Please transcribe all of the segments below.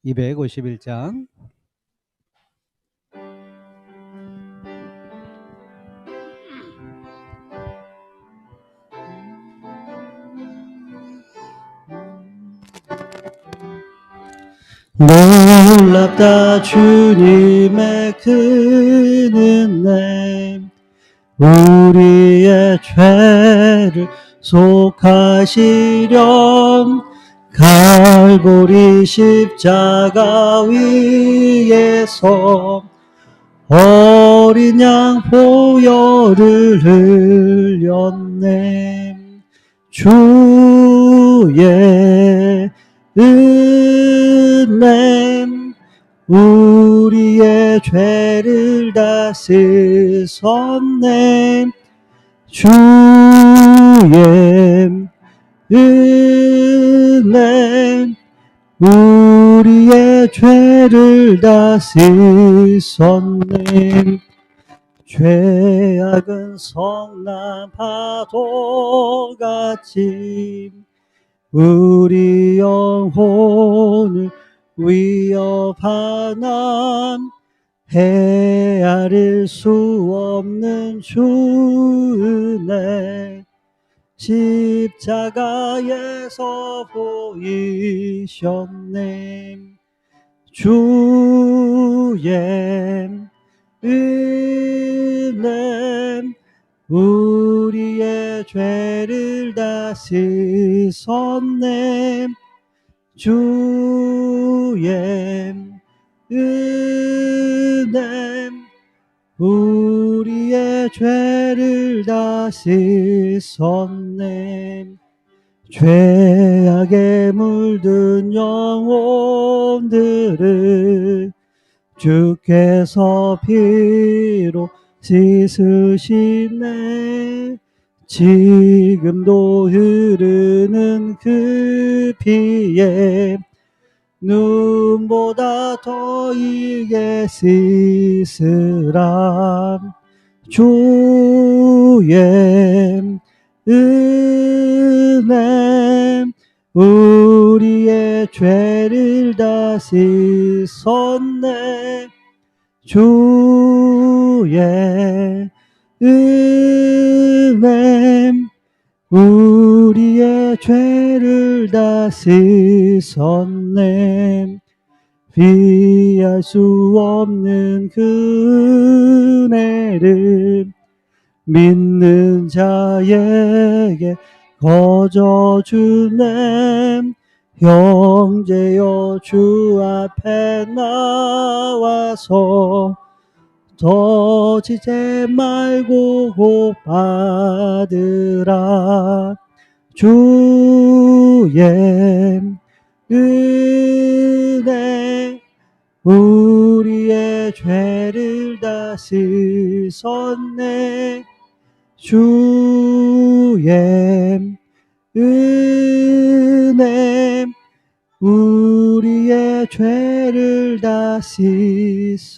251장. 놀랍다 주님의 그 은혜, 우리의 죄를 속하시렴. 갈보리 십자가 위에서 어린 양 보혈을 흘렸네. 주의 은혜 우리의 죄를 다 씻었네. 주의 은혜 우리의 죄를 다 씻었네. 죄악은 성난 파도같이 우리 영혼을 위협하나 헤아릴 수 없는 주 은혜, 십자가에서 보이셨네. 주의 은혜 우리의 죄를 다 씻었네. 주의 은혜 우리의 죄를 다 씻었네. 죄악에 물든 영혼들을 주께서 피로 씻으시네. 지금도 흐르는 그 피에 눈보다 더 이게 씻으라. 주의 은혜 우리의 죄를 다 씻었네. 주의 은혜 우리의 죄를 다 씻었네. 피할 수 없는 그 은혜를 믿는 자에게 거저주네. 형제여 주 앞에 나와서 더 지체 말고 곧 받으라. 주의 은혜 우리의 죄를 다 씻었네. 주의 은혜 우리의 죄를 다 씻었네.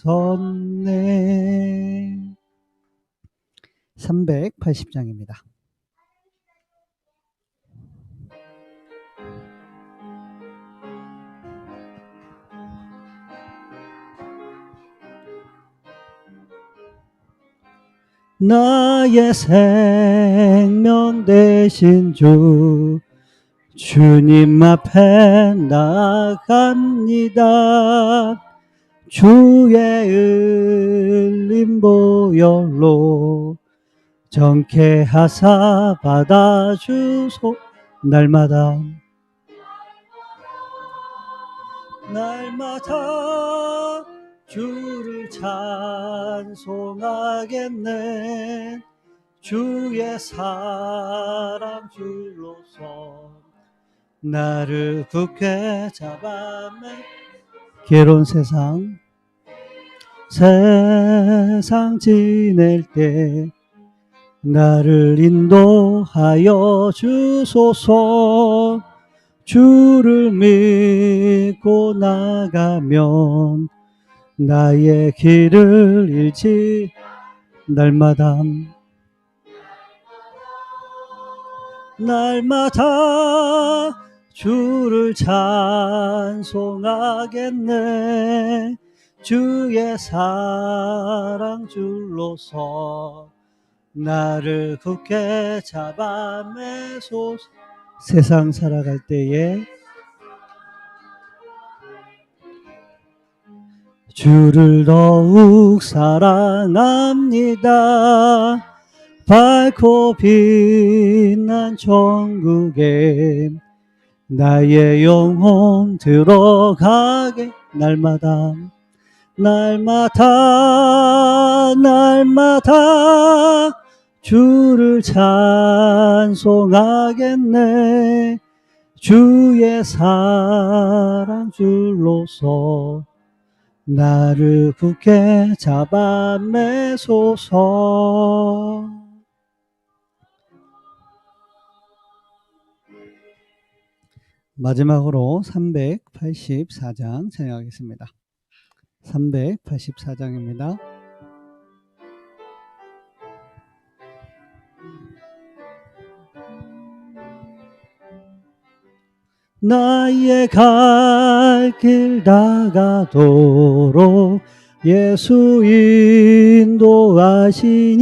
380장입니다. 나의 생명 되신 주 주님 앞에 나아갑니다. 주의 흘린 보혈로 정케 하사 받아주소. 날마다 주를 찬송하겠네. 주의 사랑 줄로서 나를 굳게 잡아매. 괴로운 세상 지낼 때 나를 인도하여 주소서. 주를 믿고 나가면 나의 길을 잃지. 날마다 주를 찬송하겠네. 주의 사랑 줄로서 나를 굳게 잡아 매소서. 세상 살아갈 때에 주를 더욱 사랑합니다. 밝고 빛난 천국에 나의 영혼 들어가게. 날마다 주를 찬송하겠네. 주의 사랑 줄로서 나를 굳게 잡아 매소서. 마지막으로 384장 찬양하겠습니다. 384장입니다. 나의 갈 길 다가도록 예수 인도하시니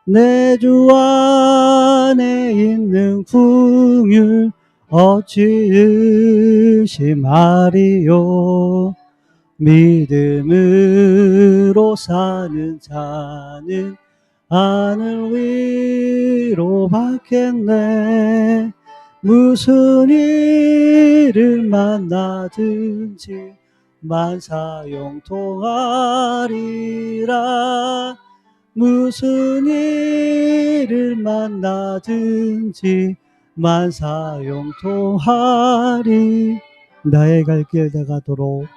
내 주 안에 있는 풍율 어찌 의심하리요. 믿음으로 사는 자는 하늘 위로 받겠네. 무슨 일을 만나든지 만사용통하리라. 무슨 일을 만나든지 만사용통하리. 나의 갈 길 다가도록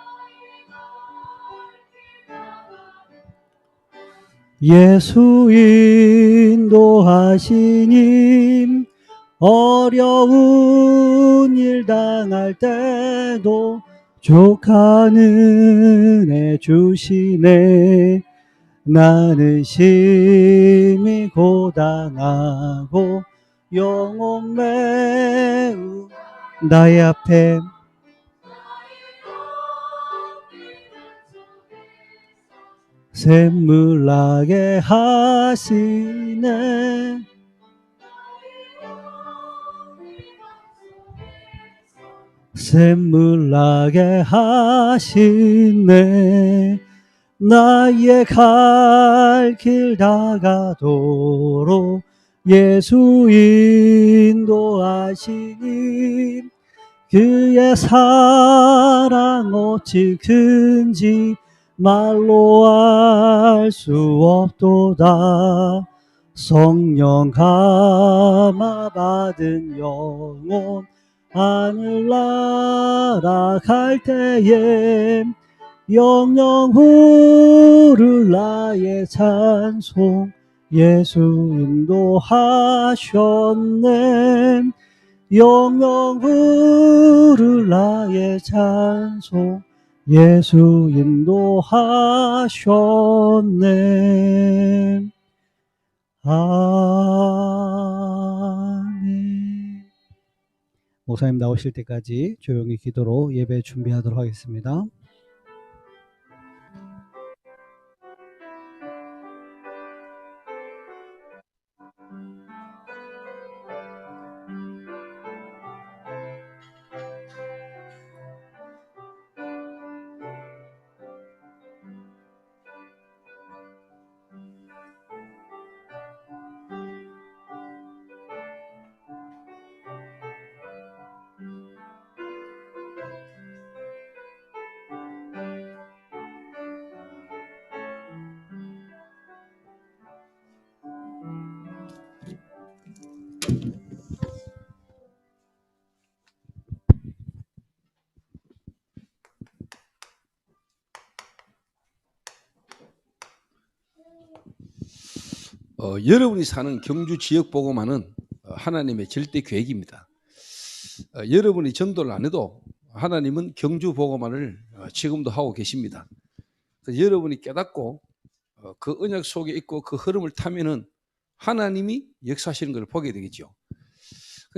예수 인도하시니 어려운 일 당할 때도 족한 은혜 주시네. 나는 심히 고단하고 영혼 매우 나의 앞에 샘물 나게 하시네. 샘물 나게 하시네. 나의 갈 길 다가도록 예수 인도하시니 그의 사랑 어찌 큰지 말로 알 수 없도다. 성령 감화 받은 영혼 하늘 날아갈 때에 영영 후를 나의 찬송 예수 인도하셨네. 영영 후를 나의 찬송 예수 인도하셨네. 아멘. 목사님 나오실 때까지 조용히 기도로 예배 준비하도록 하겠습니다. 여러분이 사는 경주 지역 복음화는 하나님의 절대 계획입니다. 여러분이 전도를 안 해도 하나님은 경주 복음화를 지금도 하고 계십니다. 여러분이 깨닫고 그 언약 속에 있고 그 흐름을 타면은 하나님이 역사하시는 걸 보게 되겠죠.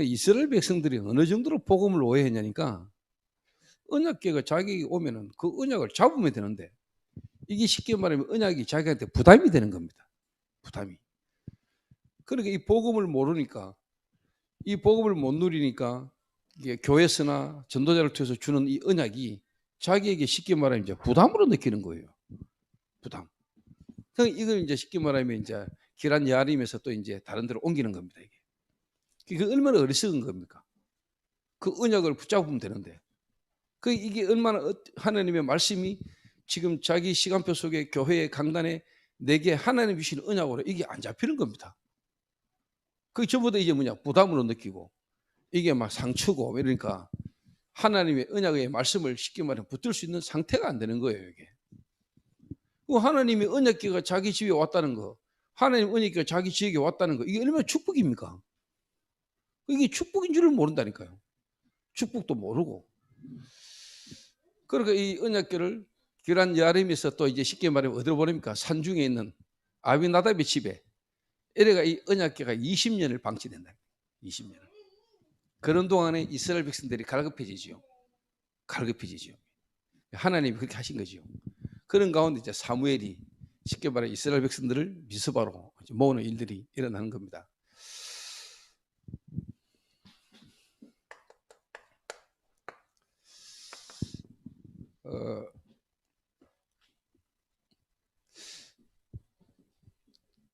이스라엘 백성들이 어느 정도로 복음을 오해했냐니까 언약궤가 자기 오면은 그 언약을 잡으면 되는데 이게 쉽게 말하면 언약이 자기한테 부담이 되는 겁니다. 부담이. 그러니까 이 복음을 모르니까 이 복음을 못 누리니까 이게 교회에서나 전도자를 통해서 주는 이 언약이 자기에게 쉽게 말하면 이제 부담으로 느끼는 거예요. 부담. 그러니까 이걸 이제 쉽게 말하면 이제 기란 야림에서 또 이제 다른 데로 옮기는 겁니다. 이게 얼마나 어리석은 겁니까? 그 언약을 붙잡으면 되는데. 이게 얼마나 하나님의 말씀이 지금 자기 시간표 속에 교회의 강단에 내게 하나님 주신 언약으로 이게 안 잡히는 겁니다. 그게 전부 다 이제 뭐냐 부담으로 느끼고 이게 막 상처고 이러니까 하나님의 언약의 말씀을 쉽게 말하면 붙들 수 있는 상태가 안 되는 거예요. 이게. 하나님의 언약궤가 자기 집에 왔다는 거, 하나님 언약궤가 자기 지역에 왔다는 거, 이게 얼마나 축복입니까? 이게 축복인 줄을 모른다니까요. 축복도 모르고. 그러니까 이 언약궤를 기란 야림에서 또 이제 쉽게 말하면 어디로 보냅니까? 산중에 있는 아비나답의 집에 에레가 이 언약궤가 20년을 방치된다. 20년을. 그런 동안에 이스라엘 백성들이 갈급해지지요. 갈급해지지요. 하나님이 그렇게 하신 거지요. 그런 가운데 이제 사무엘이 쉽게 말해 이스라엘 백성들을 미스바로 모으는 일들이 일어나는 겁니다.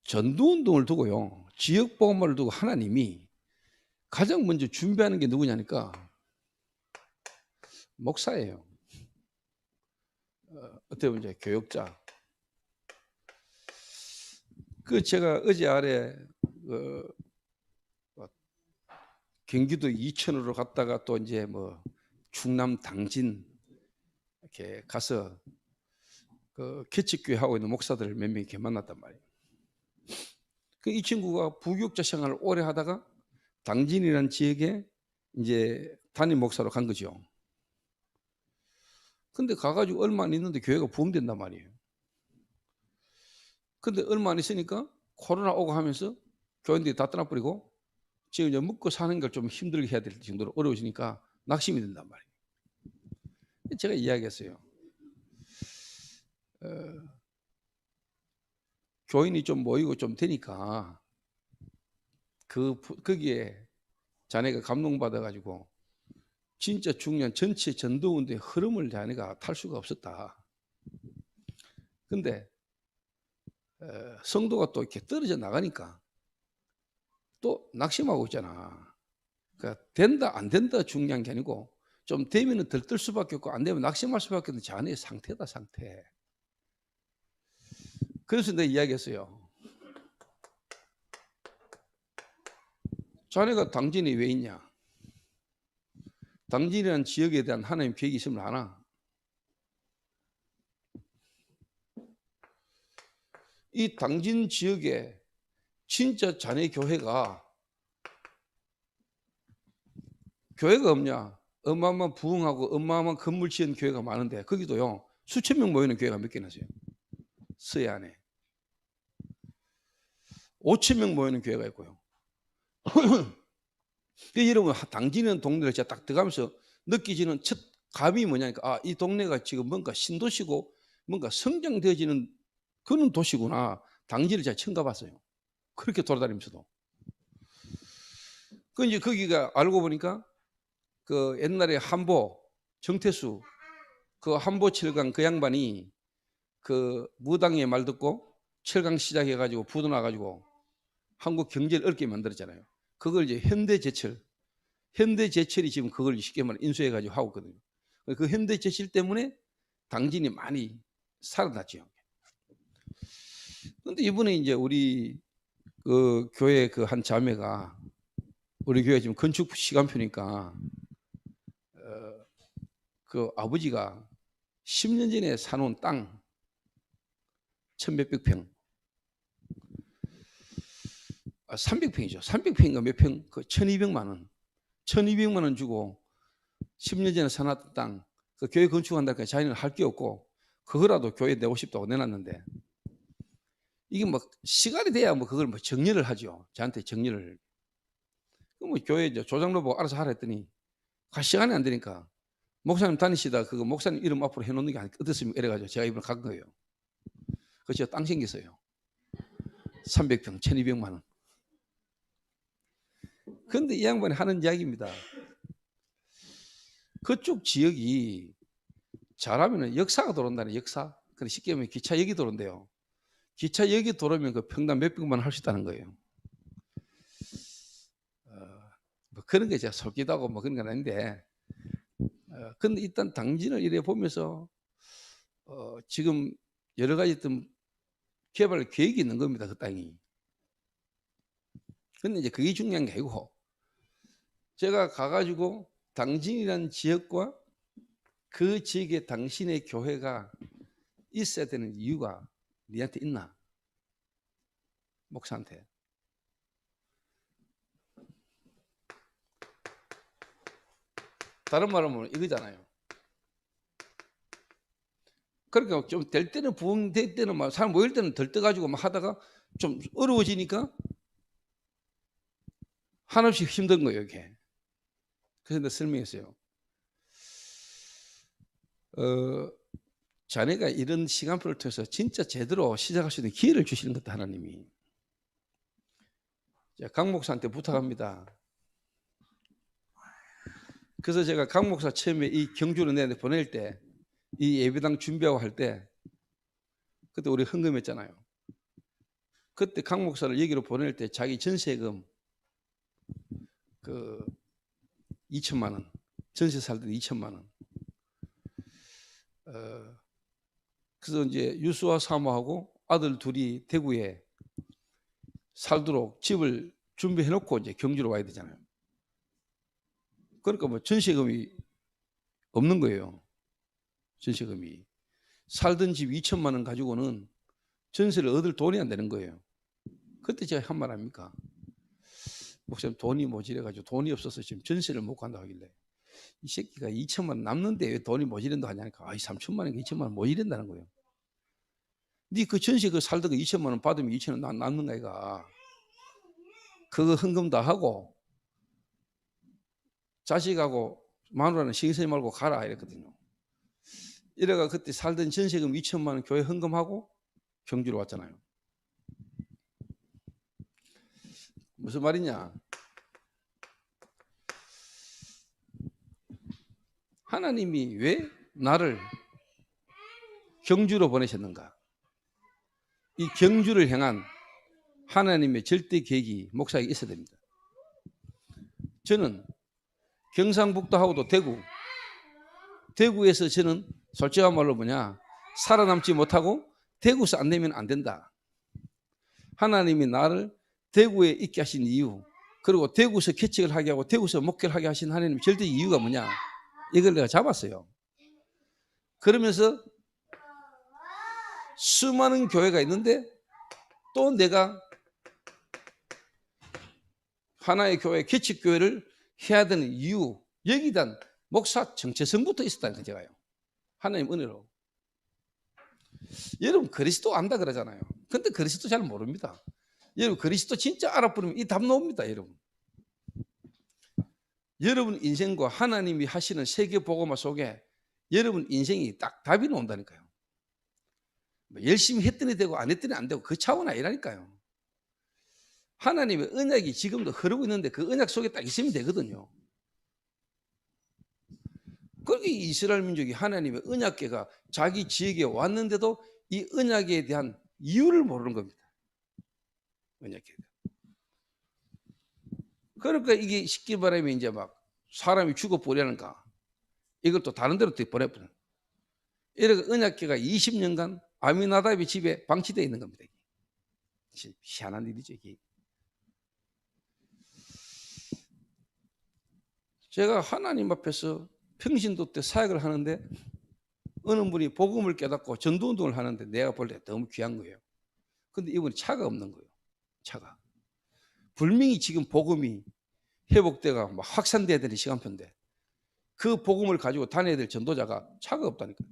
전도운동을 두고요. 지역복음화를 두고 하나님이 가장 먼저 준비하는 게 누구냐니까 목사예요. 어떻게 보면 이제 교역자. 제가 어제 아래 경기도 이천으로 갔다가 또 이제 뭐 충남 당진 이렇게 가서 개척교회 하고 있는 목사들을 몇 명 이렇게 만났단 말이에요. 이 친구가 부교육자 생활을 오래 하다가 당진이라는 지역에 이제 담임 목사로 간 거죠. 근데 가가지고 얼마 안 있는데 교회가 부흥된단 말이에요. 근데 얼마 안 있으니까 코로나 오고 하면서 교인들이 다 떠나버리고 지금 이제 먹고 사는 걸 좀 힘들게 해야 될 정도로 어려워지니까 낙심이 된단 말이에요. 제가 이야기했어요. 교인이 좀 모이고 좀 되니까 거기에 자네가 감동받아가지고 진짜 중요한 전체 전도운동의 흐름을 자네가 탈 수가 없었다. 근데 성도가 또 이렇게 떨어져 나가니까 또 낙심하고 있잖아. 그러니까 된다 안 된다 중요한 게 아니고 좀 되면은 들뜰 수밖에 없고 안 되면 낙심할 수밖에 없는 자네의 상태다 상태. 그래서 내가 이야기했어요. 자네가 당진이 왜 있냐? 당진이라는 지역에 대한 하나님 계획이 있으면 아나? 이 당진 지역에 진짜 자네 교회가 없냐? 어마어마한 부흥하고 어마어마한 건물 지은 교회가 많은데 거기도요 수천 명 모이는 교회가 몇 개나 있어요. 서해안에 5천 명 모이는 교회가 있고요. 여러분 당진이라는 동네를 제가 딱 들어가면서 느끼지는 첫 감이 뭐냐니까 이 동네가 지금 뭔가 신도시고 뭔가 성장되어지는 그런 도시구나. 당진을 제가 처음 가봤어요. 그렇게 돌아다니면서도. 이제 거기가 알고 보니까 옛날에 한보 정태수 한보 철강 양반이 무당의 말 듣고 철강 시작해가지고 부도 나가지고 한국 경제를 어렵게 만들었잖아요. 그걸 이제 현대제철이 지금 그걸 쉽게 말해 인수해가지고 하고 있거든요. 그 현대제철 때문에 당진이 많이 살아났죠. 그런데 이번에 이제 우리 교회 한 자매가 우리 교회 지금 건축 시간표니까 아버지가 10년 전에 사놓은 땅 1,몇백 평 300평이죠. 300평인가 몇 평? 1,200만 원. 1,200만 원 주고 10년 전에 사놨던 땅 교회 건축한다니까 자기는 할 게 없고 그거라도 교회에 내고 싶다고 내놨는데 이게 뭐 시간이 돼야 그걸 정리를 하죠. 저한테 정리를. 그럼 뭐 교회 이제 조장로 보고 알아서 하라 했더니 시간이 안 되니까 목사님 다니시다 그거 목사님 이름 앞으로 해놓는 게 어떻습니까? 이래가지고 제가 이번에 간 거예요. 그래서 제가 땅 생겼어요. 300평, 1200만 원. 그런데 이 양반이 하는 이야기입니다. 그쪽 지역이 잘하면 역사가 돌아온다는 역사. 근데 쉽게 말하면 기차역이 돌아온대요. 기차역이 돌아오면 그 평당 몇백만 원 할 수 있다는 거예요. 뭐 그런 게 제가 솔깃하고 뭐 그런 건 아닌데, 근데 일단 당진을 이래 보면서 지금 여러 가지 어떤 개발 계획이 있는 겁니다. 그 땅이. 근데 이제 그게 중요한 게 아니고, 제가 가가지고 당진이라는 지역과 그 지역에 당신의 교회가 있어야 되는 이유가 니한테 있나? 목사한테. 다른 말로 하면 이거잖아요. 그러니까 좀 될 때는 부흥될 때는 막 사람 모일 때는 들떠가지고 막 하다가 좀 어려워지니까 한없이 힘든 거예요, 이게. 그래서 내가 설명했어요. 자네가 이런 시간표를 통해서 진짜 제대로 시작할 수 있는 기회를 주시는 것다, 하나님이. 강 목사한테 부탁합니다. 그래서 제가 강 목사 처음에 이 경주를 내내 보낼 때, 이 예배당 준비하고 할 때, 그때 우리 헌금했잖아요. 그때 강 목사를 여기로 보낼 때 자기 전세금 그 2천만 원, 전세 살던 2천만 원. 그래서 이제 유수와 사모하고 아들 둘이 대구에 살도록 집을 준비해 놓고 이제 경주로 와야 되잖아요. 그러니까 뭐 전세금이 없는 거예요. 전세금이. 살던 집 2천만 원 가지고는 전세를 얻을 돈이 안 되는 거예요. 그때 제가 한 말 아닙니까? 목사님 돈이 모자라가지고 돈이 없어서 지금 전세를 못 간다 하길래 이 새끼가 2천만 원 남는데 왜 돈이 모자란다 하냐니까 3천만 원, 2천만 원 모자란다는 거예요. 네 그 전세 그 살던 거 2천만 원 받으면 2천 원 남는 거 아이가. 그거 헌금 다 하고 자식하고 마누라는 신경 쓰지 말고 가라 이랬거든요. 이래가 그때 살던 전세금 2천만 원 교회 헌금하고 경주로 왔잖아요. 무슨 말이냐? 하나님이 왜 나를 경주로 보내셨는가? 이 경주를 향한 하나님의 절대 계획이 목사에게 있어야 됩니다. 저는 경상북도하고도 대구에서 저는 솔직한 말로 살아남지 못하고 대구에서 안 내면 안 된다. 하나님이 나를 대구에 있게 하신 이유, 그리고 대구에서 개척을 하게 하고 대구에서 목회를 하게 하신 하나님의 절대 이유가 뭐냐? 이걸 내가 잡았어요. 그러면서 수많은 교회가 있는데 또 내가 하나의 교회, 개척교회를 해야 되는 이유, 여기에 대한 목사 정체성부터 있었다니까 제가요. 하나님 은혜로. 여러분 그리스도 안다 그러잖아요. 근데 그리스도 잘 모릅니다. 여러분 그리스도 진짜 알아보면 이 답 나옵니다. 여러분 인생과 하나님이 하시는 세계 복음화 속에 여러분 인생이 딱 답이 나온다니까요. 열심히 했더니 되고 안 했더니 안 되고 그 차원 아니라니까요. 하나님의 언약이 지금도 흐르고 있는데 그 언약 속에 딱 있으면 되거든요. 그렇게 이스라엘 민족이 하나님의 언약궤가 자기 지역에 왔는데도 이 언약에 대한 이유를 모르는 겁니다. 언약궤. 그러니까 이게 쉽게 말하면 이제 막 사람이 죽어버리는가 이걸 또 다른 데로 또 보내버려. 이렇게 언약궤가 20년간 아미나답의 집에 방치되어 있는 겁니다. 희한한 일이죠. 이게. 제가 하나님 앞에서 평신도 때 사역을 하는데 어느 분이 복음을 깨닫고 전도운동을 하는데 내가 볼 때 너무 귀한 거예요. 근데 이분이 차가 없는 거예요. 차가. 분명히 지금 복음이 회복돼가 막 확산돼야 되는 시간표인데 그 복음을 가지고 다녀야 될 전도자가 차가 없다니까요.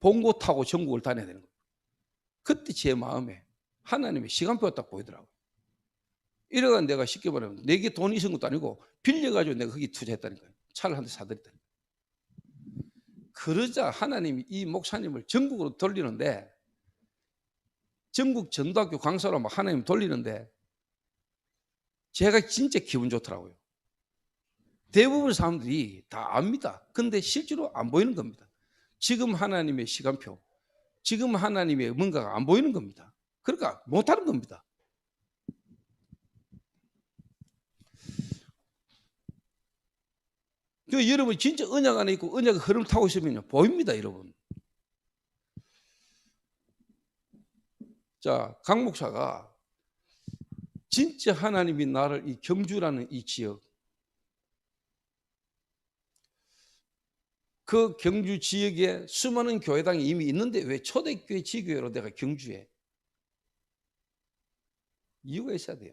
봉고 타고 전국을 다녀야 되는 거예요. 그때 제 마음에 하나님의 시간표가 딱 보이더라고요. 이래가 내가 쉽게 말하면 내게 돈이 있은 것도 아니고 빌려가지고 내가 거기 투자했다니까요. 차를 한 대 사드렸다니까요. 그러자 하나님이 이 목사님을 전국으로 돌리는데, 전국 전도학교 강사로 막 하나님 돌리는데 제가 진짜 기분 좋더라고요. 대부분 사람들이 다 압니다. 근데 실제로 안 보이는 겁니다. 지금 하나님의 시간표, 지금 하나님의 뭔가가 안 보이는 겁니다. 그러니까 못하는 겁니다. 여러분 진짜 언약 안에 있고 언약의 흐름 타고 있으면 보입니다, 여러분. 자, 강 목사가 진짜 하나님이 나를 이 경주라는 이 지역, 그 경주 지역에 수많은 교회당이 이미 있는데 왜 초대교회 지교회로 내가 경주에? 이유가 있어야 돼요.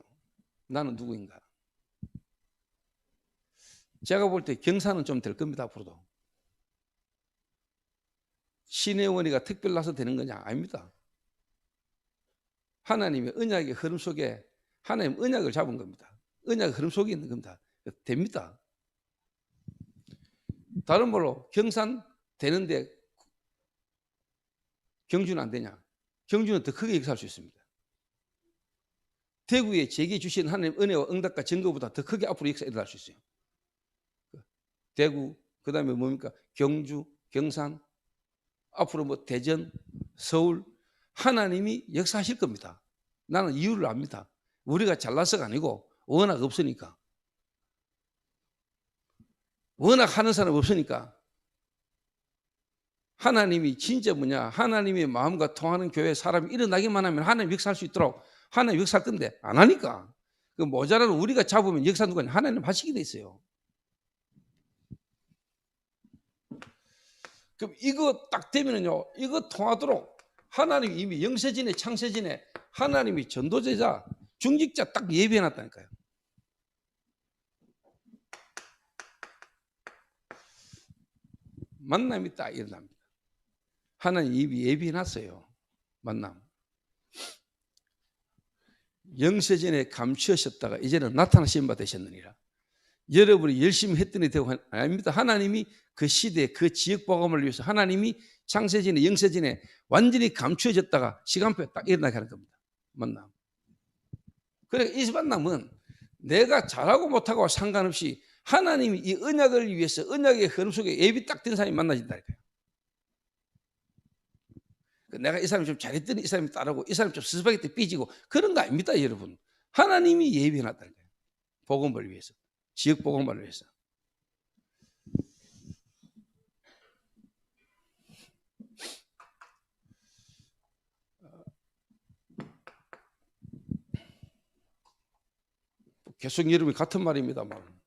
나는 누구인가? 제가 볼 때 경사는 좀 될 겁니다, 앞으로도. 시내원이가 특별 나서 되는 거냐? 아닙니다. 하나님의 언약의 흐름 속에 하나님 언약을 잡은 겁니다. 언약의 흐름 속에 있는 겁니다. 됩니다. 다른 말로 경산 되는데 경주는 안 되냐? 경주는 더 크게 역사할 수 있습니다. 대구에 제게 주신 하나님 은혜와 응답과 증거보다 더 크게 앞으로 역사 일어날 수 있어요. 대구, 그 다음에 뭡니까? 경주, 경산, 앞으로 뭐 대전, 서울, 하나님이 역사하실 겁니다. 나는 이유를 압니다. 우리가 잘나서가 아니고 워낙 없으니까. 워낙 하는 사람 없으니까. 하나님이 진짜 뭐냐? 하나님의 마음과 통하는 교회 사람이 일어나기만 하면 하나님 역사할 수 있도록 하나님 역사할 건데 안 하니까. 그 모자라는 우리가 잡으면 역사 누가 하나님 하시게 돼 있어요. 그럼 이거 딱 되면은요, 이거 통하도록 하나님이 이미 영세진에 창세진에 하나님이 전도제자, 중직자 딱 예비해 놨다니까요. 만남이 딱 일어납니다. 하나님 이미 예비해 놨어요. 만남. 영세전에 감추셨다가 이제는 나타나신 바 되셨느니라. 여러분이 열심히 했더니 되고 아닙니다. 하나님이 그 시대, 그 지역 복음을 위해서 하나님이 창세전에 영세전에 완전히 감추어졌다가 시간표에 딱 일어나게 하는 겁니다. 만남. 그러니까 이 만남은 내가 잘하고 못하고 상관없이 하나님이 이 언약을 위해서 언약의 흐름 속에 예비 딱 된 사람이 만나진다니까요. 내가 이 사람이 좀 잘했더니 이 사람이 따르고 이 사람이 좀 스파게티 삐지고 그런 거 아닙니다, 여러분. 하나님이 예비해놨다니까요. 복음을 위해서, 지역 복음을 위해서. 계속 여러분이 같은 말입니다만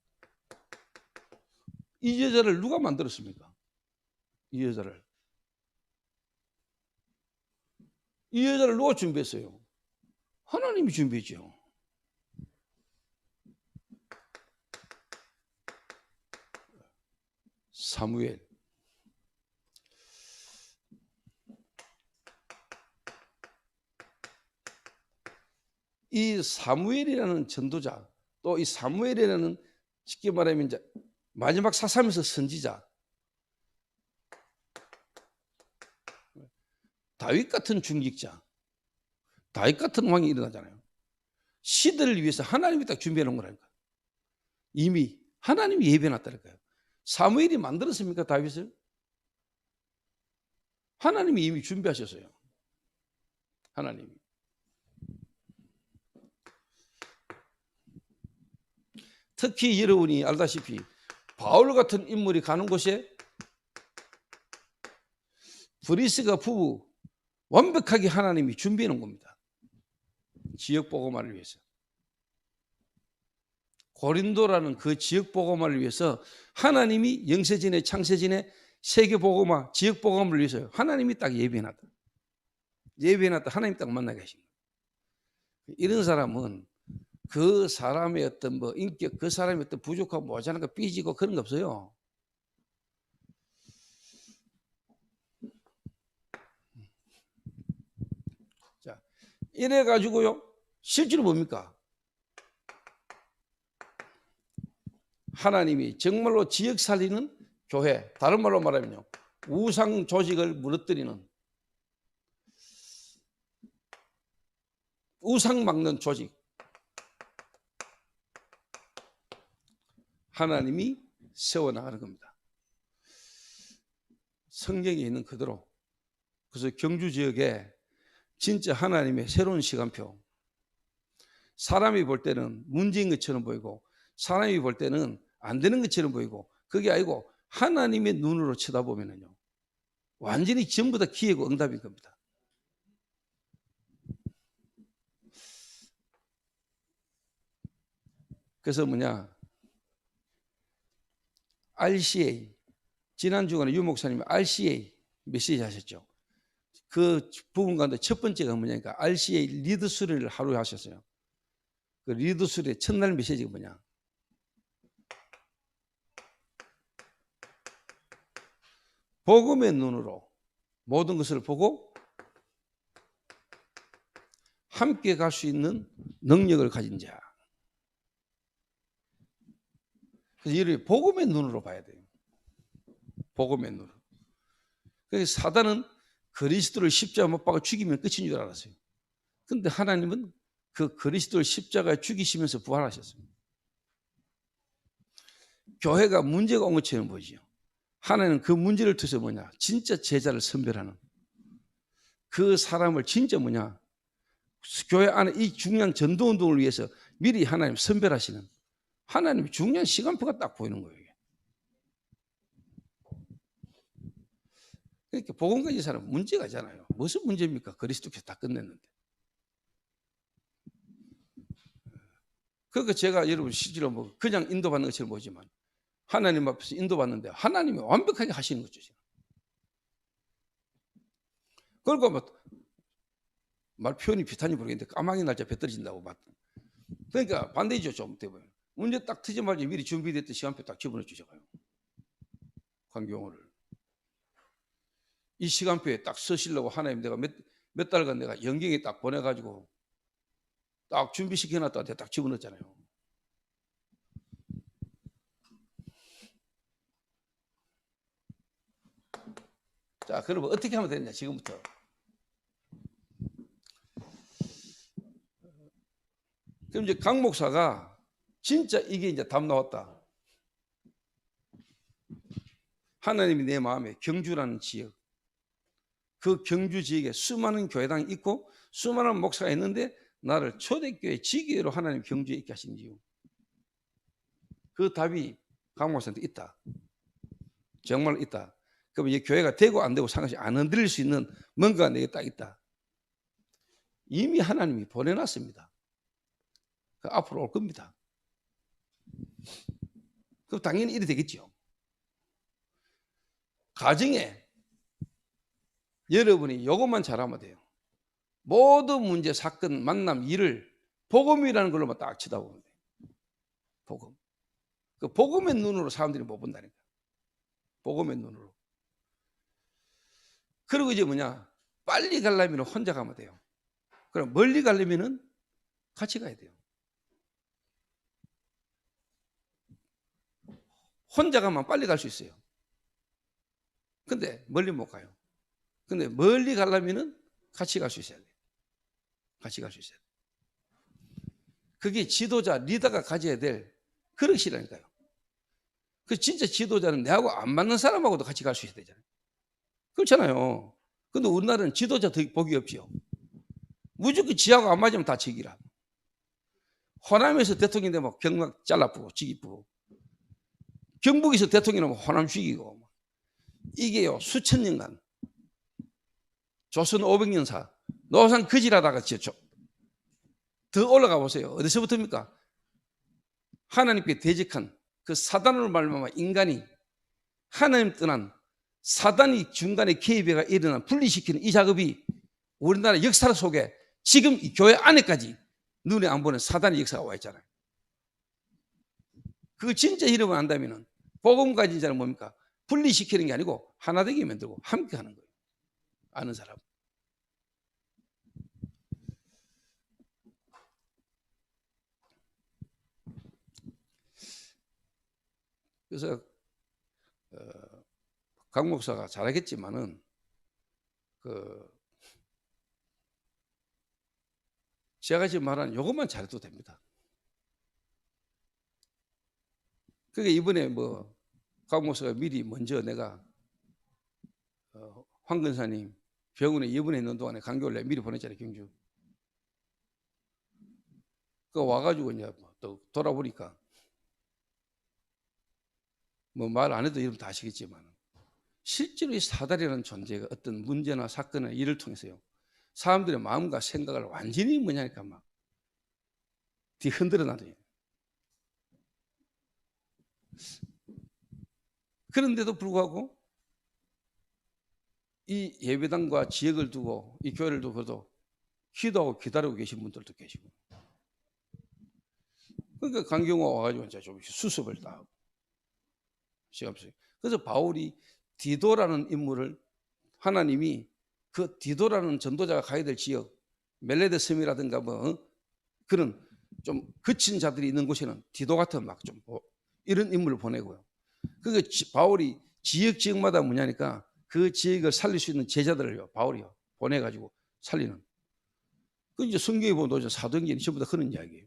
이 여자를 누가 만들었습니까? 이 여자를 누가 준비했어요? 하나님이 준비했죠. 사무엘. 이 사무엘이라는 전도자, 또 이 사무엘이라는 쉽게 말하면 이제 마지막 사삼에서 선지자, 다윗 같은 중직자, 다윗 같은 왕이 일어나잖아요. 시대를 위해서 하나님이 딱 준비해 놓은 거라니까. 이미 하나님이 예비해 놨다니까요. 사무엘이 만들었습니까, 다윗을? 하나님이 이미 준비하셨어요. 하나님이. 특히 여러분이 알다시피 바울 같은 인물이 가는 곳에 브리스가 부부 완벽하게 하나님이 준비해 놓은 겁니다. 지역 복음화를 위해서. 고린도라는 그 지역 복음화를 위해서 하나님이 영세진의 창세진의 세계 복음화, 지역 복음을 위해서 하나님이 딱 예비해 놨다. 예비해 놨다. 하나님 딱 만나게 하신 거예요. 이런 사람은 그 사람의 어떤 뭐 인격, 그 사람의 어떤 부족하고 모자란 거 삐지고 그런 거 없어요. 자, 이래 가지고요. 실제로 뭡니까? 하나님이 정말로 지역 살리는 교회, 다른 말로 말하면요, 우상 조직을 무너뜨리는, 우상 막는 조직, 하나님이 세워나가는 겁니다. 성경에 있는 그대로. 그래서 경주 지역에 진짜 하나님의 새로운 시간표, 사람이 볼 때는 문제인 것처럼 보이고 사람이 볼 때는 안 되는 것처럼 보이고, 그게 아니고 하나님의 눈으로 쳐다보면요 완전히 전부 다 기회고 응답인 겁니다. 그래서 뭐냐, RCA, 지난 주간에 유 목사님이 RCA 메시지 하셨죠. 그 부분 가운데 첫 번째가 뭐냐니까 RCA 리드 수리를 하루에 하셨어요. 그 리드 수리의 첫날 메시지가 뭐냐, 복음의 눈으로 모든 것을 보고 함께 갈 수 있는 능력을 가진 자. 그래서 이를 복음의 눈으로 봐야 돼요. 복음의 눈으로. 그래서 사단은 그리스도를 십자가 못 박아 죽이면 끝인 줄 알았어요. 그런데 하나님은 그 그리스도를 십자가에 죽이시면서 부활하셨어요. 교회가 문제가 온 것처럼 보이죠. 하나님은 그 문제를 통해서 뭐냐, 진짜 제자를 선별하는, 그 사람을 진짜 뭐냐, 교회 안에 이 중요한 전도운동을 위해서 미리 하나님 선별하시는, 하나님의 중요한 시간표가 딱 보이는 거예요. 그러니까 복음 가진 사람은 문제가 있잖아요. 무슨 문제입니까? 그리스도께서 다 끝냈는데. 그러니까 제가 여러분 실제로 뭐 그냥 인도받는 것처럼 보지만 하나님 앞에서 인도받는데 하나님이 완벽하게 하시는 거죠. 그러니까 말 표현이 비슷한지 모르겠는데 까마귀 날짜 배 떨어진다고 봤. 그러니까 반대죠. 좀 되면 문제 딱 터지자마자 미리 준비됐던 시간표 딱 집어넣어 주셔가요. 광경호를 이 시간표에 딱 서시려고 하나님 내가 몇 달간 내가 연경에 딱 보내가지고 딱 준비시켜놨다 내가 딱 집어넣었잖아요. 자, 그러면 어떻게 하면 되느냐, 지금부터. 그럼 이제 강 목사가 진짜 이게 이제 답 나왔다. 하나님이 내 마음에 경주라는 지역, 그 경주 지역에 수많은 교회당이 있고 수많은 목사가 있는데 나를 초대교회 지교회로 하나님 경주에 있게 하신 이유, 그 답이 강 목사한테 있다. 정말 있다. 그럼 이 교회가 되고 안 되고 상관없이 안 흔들릴 수 있는 뭔가가 내게 딱 있다. 이미 하나님이 보내놨습니다. 앞으로 올 겁니다. 그럼 당연히 이래 되겠죠. 가정에 여러분이 이것만 잘하면 돼요. 모든 문제, 사건, 만남, 일을 복음이라는 걸로만 딱 쳐다보면 돼요. 복음. 그 복음의 눈으로 사람들이 못 본다니까. 복음의 눈으로. 그리고 이제 뭐냐, 빨리 가려면 혼자 가면 돼요. 그럼 멀리 가려면 같이 가야 돼요. 혼자 가면 빨리 갈 수 있어요. 근데 멀리 못 가요. 근데 멀리 가려면 같이 갈 수 있어야 돼요. 같이 갈 수 있어야 돼요. 그게 지도자, 리더가 가져야 될 그릇이라니까요. 그 진짜 지도자는 내하고 안 맞는 사람하고도 같이 갈 수 있어야 되잖아요. 그렇잖아요. 근데 우리나라는 지도자 더 복이 없죠. 무조건 지하고 안 맞으면 다 지기라. 호남에서 대통령 되면 경막 잘라부고 지기부고, 경북에서 대통령 되면 호남 죽이고, 이게요 수천 년간 조선 500년사 노상 거지라다가 더 올라가 보세요. 어디서부터입니까? 하나님께 대적한 그 사단으로 말미암아 인간이 하나님 떠난 사단이 중간에 개입해가 일어난 분리시키는 이 작업이 우리나라 역사 속에 지금 이 교회 안에까지 눈에 안 보는 사단의 역사가 와 있잖아요. 그거 진짜 이러면 안다면 복음 가진 자는 뭡니까? 분리시키는 게 아니고 하나 되게 만들고 함께 하는 거예요. 아는 사람. 그래서 강 목사가 잘하겠지만은 제가 지금 말한 요것만 잘해도 됩니다. 그게 이번에 강 목사가 미리 먼저 내가 황 근사님 병원에 입원해 있는 동안에 강교를 미리 보냈잖아요, 경주. 그 와가지고 이제 또 돌아보니까 말 안 해도 여러분 다 아시겠지만 실제로 이 사다리라는 존재가 어떤 문제나 사건이나 일을 통해서요 사람들의 마음과 생각을 완전히 뭐냐니까 막 뒤흔들어 놔둬요. 그런데도 불구하고 이 예배당과 지역을 두고 이 교회를 두고도 기도하고 기다리고 계신 분들도 계시고, 그러니까 강경호 와가지고 이제 좀 수습을 다 하고 시간 없어요. 그래서 바울이 디도라는 인물을 하나님이 그 디도라는 전도자가 가야 될 지역 멜레데 섬이라든가 그런 좀 거친 자들이 있는 곳에는 디도 같은 막 좀 이런 인물을 보내고요. 그러니까 바울이 지역마다 뭐냐니까 그 지역을 살릴 수 있는 제자들을요 바울이요 보내가지고 살리는. 그 이제 성경에 보면 사도행전이 전부 다 그런 이야기예요.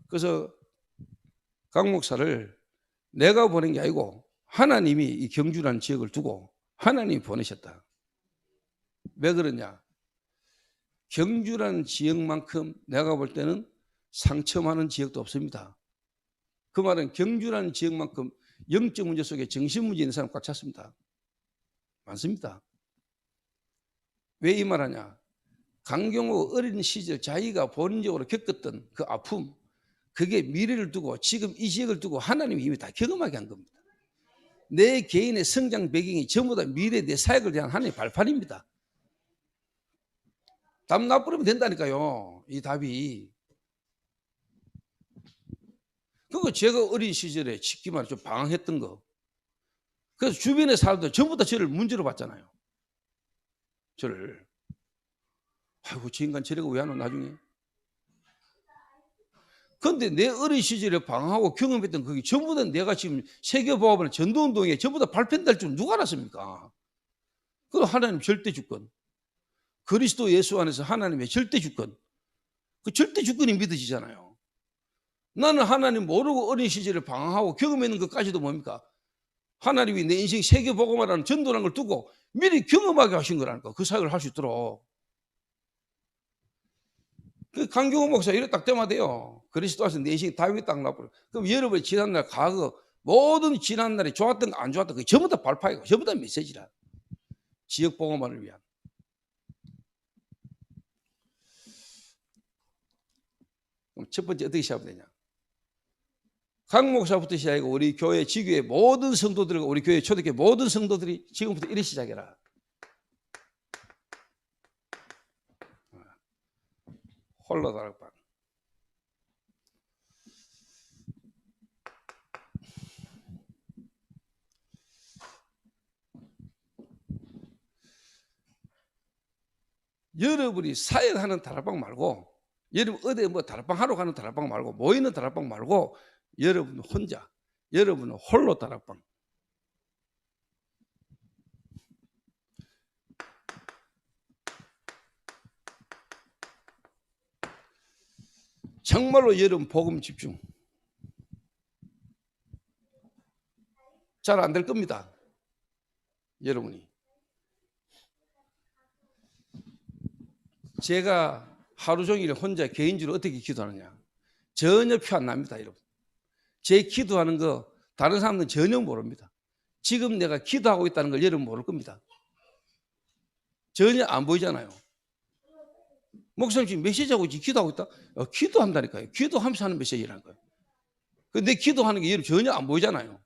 그래서 강 목사를 내가 보낸 게 아니고 하나님이 이 경주라는 지역을 두고 하나님이 보내셨다. 왜 그러냐? 경주라는 지역만큼 내가 볼 때는 상처 많은 지역도 없습니다. 그 말은 경주라는 지역만큼 영적 문제 속에 정신 문제 있는 사람 꽉 찼습니다. 많습니다. 왜 이 말하냐? 강경호 어린 시절 자기가 본인적으로 겪었던 그 아픔, 그게 미래를 두고 지금 이 지역을 두고 하나님이 이미 다 경험하게 한 겁니다. 내 개인의 성장 배경이 전부 다 미래 내 사역을 위한 하나님의 발판입니다. 답 나쁘면 된다니까요. 이 답이. 그거 제가 어린 시절에 쉽기만 좀 방황했던 거. 그래서 주변의 사람들 전부 다 저를 문제로 봤잖아요. 저를. 아이고 저 인간 저래가 왜 하노 나중에. 그런데 내 어린 시절에 방황하고 경험했던 그게 전부 다 내가 지금 세계보합이나 전도운동에 전부 다 발표될 줄 누가 알았습니까? 그건 하나님 절대 주권. 그리스도 예수 안에서 하나님의 절대 주권. 그 절대 주권이 믿어지잖아요. 나는 하나님 모르고 어린 시절에 방황하고 경험했는 것까지도 뭡니까? 하나님이 내 인생 세계보고만하는 전도라는 걸 두고 미리 경험하게 하신 거라니까. 그 사역을 할 수 있도록. 그 강경호 목사 이래 딱 때마돼요. 그리스도 안에서 내 인생이 다윗 딱 나버려. 그럼 여러분의 지난날 과거 모든 지난날에 좋았던 거 안 좋았던 거 전부 다 발파이고 전부 다 메시지라. 지역 보고만을 위한. 그럼 첫 번째 어떻게 시작하면 되냐? 강 목사부터 시작하고 우리 교회 지교의 모든 성도들과 우리 교회 초대교회 모든 성도들이 지금부터 이래 시작해라. 홀로 다락방. 여러분이 사역하는 다락방 말고, 여러분 어디 다락방 하러 가는 다락방 말고, 모이는 다락방 말고, 여러분 혼자, 여러분은 홀로 다락방. 정말로 여러분 복음 집중. 잘 안 될 겁니다. 여러분이. 제가 하루 종일 혼자 개인적으로 어떻게 기도하느냐. 전혀 표 안 납니다, 여러분. 제 기도하는 거 다른 사람들은 전혀 모릅니다. 지금 내가 기도하고 있다는 걸 여러분 모를 겁니다. 전혀 안 보이잖아요. 목사님 지금 메시지하고 기도하고 있다? 기도한다니까요. 기도하면서 하는 메시지라는 거예요. 근데 기도하는 게 여러분 전혀 안 보이잖아요.